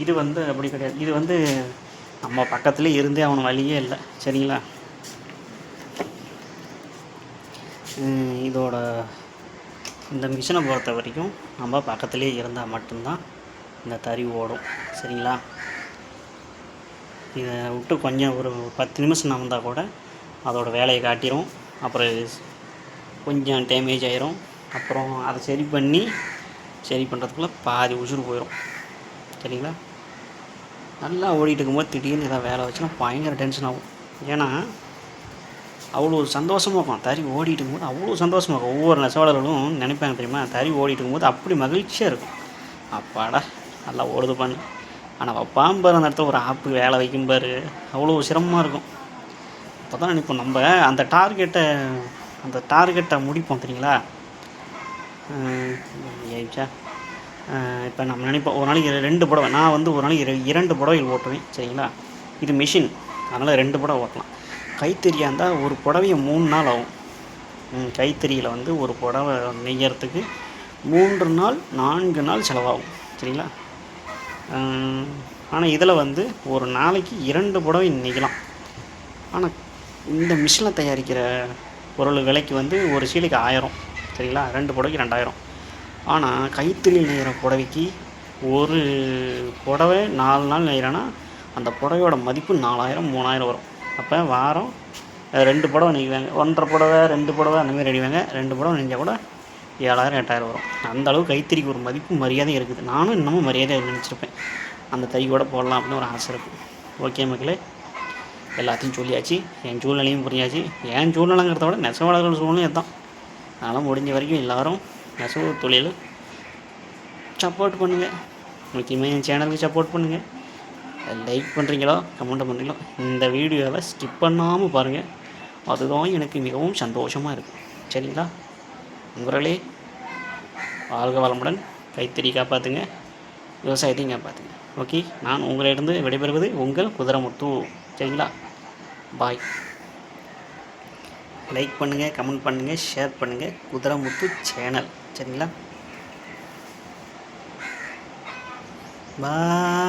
இது வந்து அப்படி கிடையாது. இது வந்து நம்ம பக்கத்துலேயே இருந்தே அவனுக்கு வழியே இல்லை, சரிங்களா? இந்த மிஷினை பொறுத்த வரைக்கும் நம்ம பக்கத்துலேயே இருந்தால் மட்டும்தான் இந்த தறி ஓடும், சரிங்களா? இதை விட்டு கொஞ்சம் ஒரு 10 நிமிஷம் நகர்ந்தால் கூட அதோட வேலையை காட்டிடும். அப்புறம் கொஞ்சம் டேமேஜ் ஆயிரும். அப்புறம் அதை சரி பண்ணுறதுக்குள்ளே பாதி உசுறு போயிடும், சரிங்களா? நல்லா ஓடிட்டு இருக்கும்போது திடீர்னு ஏதாவது வேலை வச்சுன்னா பயங்கர டென்ஷன் ஆகும். ஏன்னா அவ்வளோ சந்தோஷமாக இருக்கும், தறி ஓடிட்டு இருக்கும்போது அவ்வளோ சந்தோஷமாக இருக்கும். ஒவ்வொரு நெசவாளர்களும் நினைப்பாங்க தெரியுமா, தறி ஓடிட்டு இருக்கும்போது அப்படி மகிழ்ச்சியாக இருக்கும். அப்பாடா நல்லா ஓடுது பண்ணு. ஆனால் பாம்பர் அந்த இடத்துல ஒரு ஆப்பு வேலை வைக்கும்பார், அவ்வளோ சிரமமாக இருக்கும். அப்போ தான் நினைப்போம் நம்ம அந்த டார்கெட்டை முடிப்போம், தெரியுங்களா? ஏச்சா இப்போ நம்ம நினைப்போம் ஒரு நாளைக்கு 2 புடவை, நான் வந்து ஒரு நாளைக்கு 2 புடவைகள் ஓட்டுவேன், சரிங்களா? இது மிஷின், அதனால் 2 புடவை ஓட்டலாம். கைத்தறியாக இருந்தால் ஒரு புடவையை 3 நாள் ஆகும். கைத்தறியில் வந்து ஒரு புடவை நெய்யறதுக்கு 3 நாள் 4 நாள் செலவாகும், சரிங்களா? ஆனால் இதில் வந்து ஒரு நாளைக்கு 2 புடவை நெய்யலாம். ஆனால் இந்த மிஷினில் தயாரிக்கிற பொருள் விலைக்கு வந்து ஒரு சீலைக்கு 1000, சரிங்களா? 2 புடவைக்கு 2000. ஆனால் கைத்தறி நெய்கிற புடவைக்கு ஒரு புடவை 4 நாள் நெய்கிறேன்னா அந்த புடவையோட மதிப்பு 4000 3000 வரும். அப்போ வாரம் 2 புடவை நெய்வாங்க, 1.5 புடவை 2 புடவை அந்தமாதிரி நெய்வாங்க. 2 புடவை நெய்ஞ்சால் கூட 7000 8000 வரும். அந்தளவு கைத்தறிக்கு ஒரு மதிப்பு மரியாதை இருக்குது. நானும் இன்னமும் மரியாதையாக நினச்சிருப்பேன், அந்த தறி கூட போடலாம் அப்படின்னு ஒரு ஆசை இருக்குது. ஓகே மக்களே, எல்லாத்தையும் சொல்லியாச்சு, என் சூழ்நிலையும் புரிஞ்சாச்சு. என் சூழ்நிலைங்கிறத விட நெசவாளர்கள் சூழ்நிலையும் தான். அதனால் முடிஞ்ச வரைக்கும் எல்லோரும் நெசவு தொழில் சப்போர்ட் பண்ணுங்கள். முக்கியமாக என் சேனலுக்கு சப்போர்ட் பண்ணுங்கள். லைக் பண்ணுறீங்களோ கமெண்ட் பண்ணுறீங்களோ, இந்த வீடியோவை ஸ்கிப் பண்ணாமல் பாருங்கள். அதுதான் எனக்கு மிகவும் சந்தோஷமாக இருக்கும், சரிங்களா? உங்களே வாழ்க வளமுடன். கைத்தறி காப்பாற்றுங்க, விவசாயத்தையும் காப்பாற்றுங்க. ஓகே, நான் உங்களிடந்து விடைபெறுவது உங்கள் குதிரைமுத்து, சரிங்களா? பாய். லைக் பண்ணுங்கள், கமெண்ட் பண்ணுங்கள், ஷேர் பண்ணுங்கள். குதிரைமுத்து சேனல், சரிங்களா? பாய்.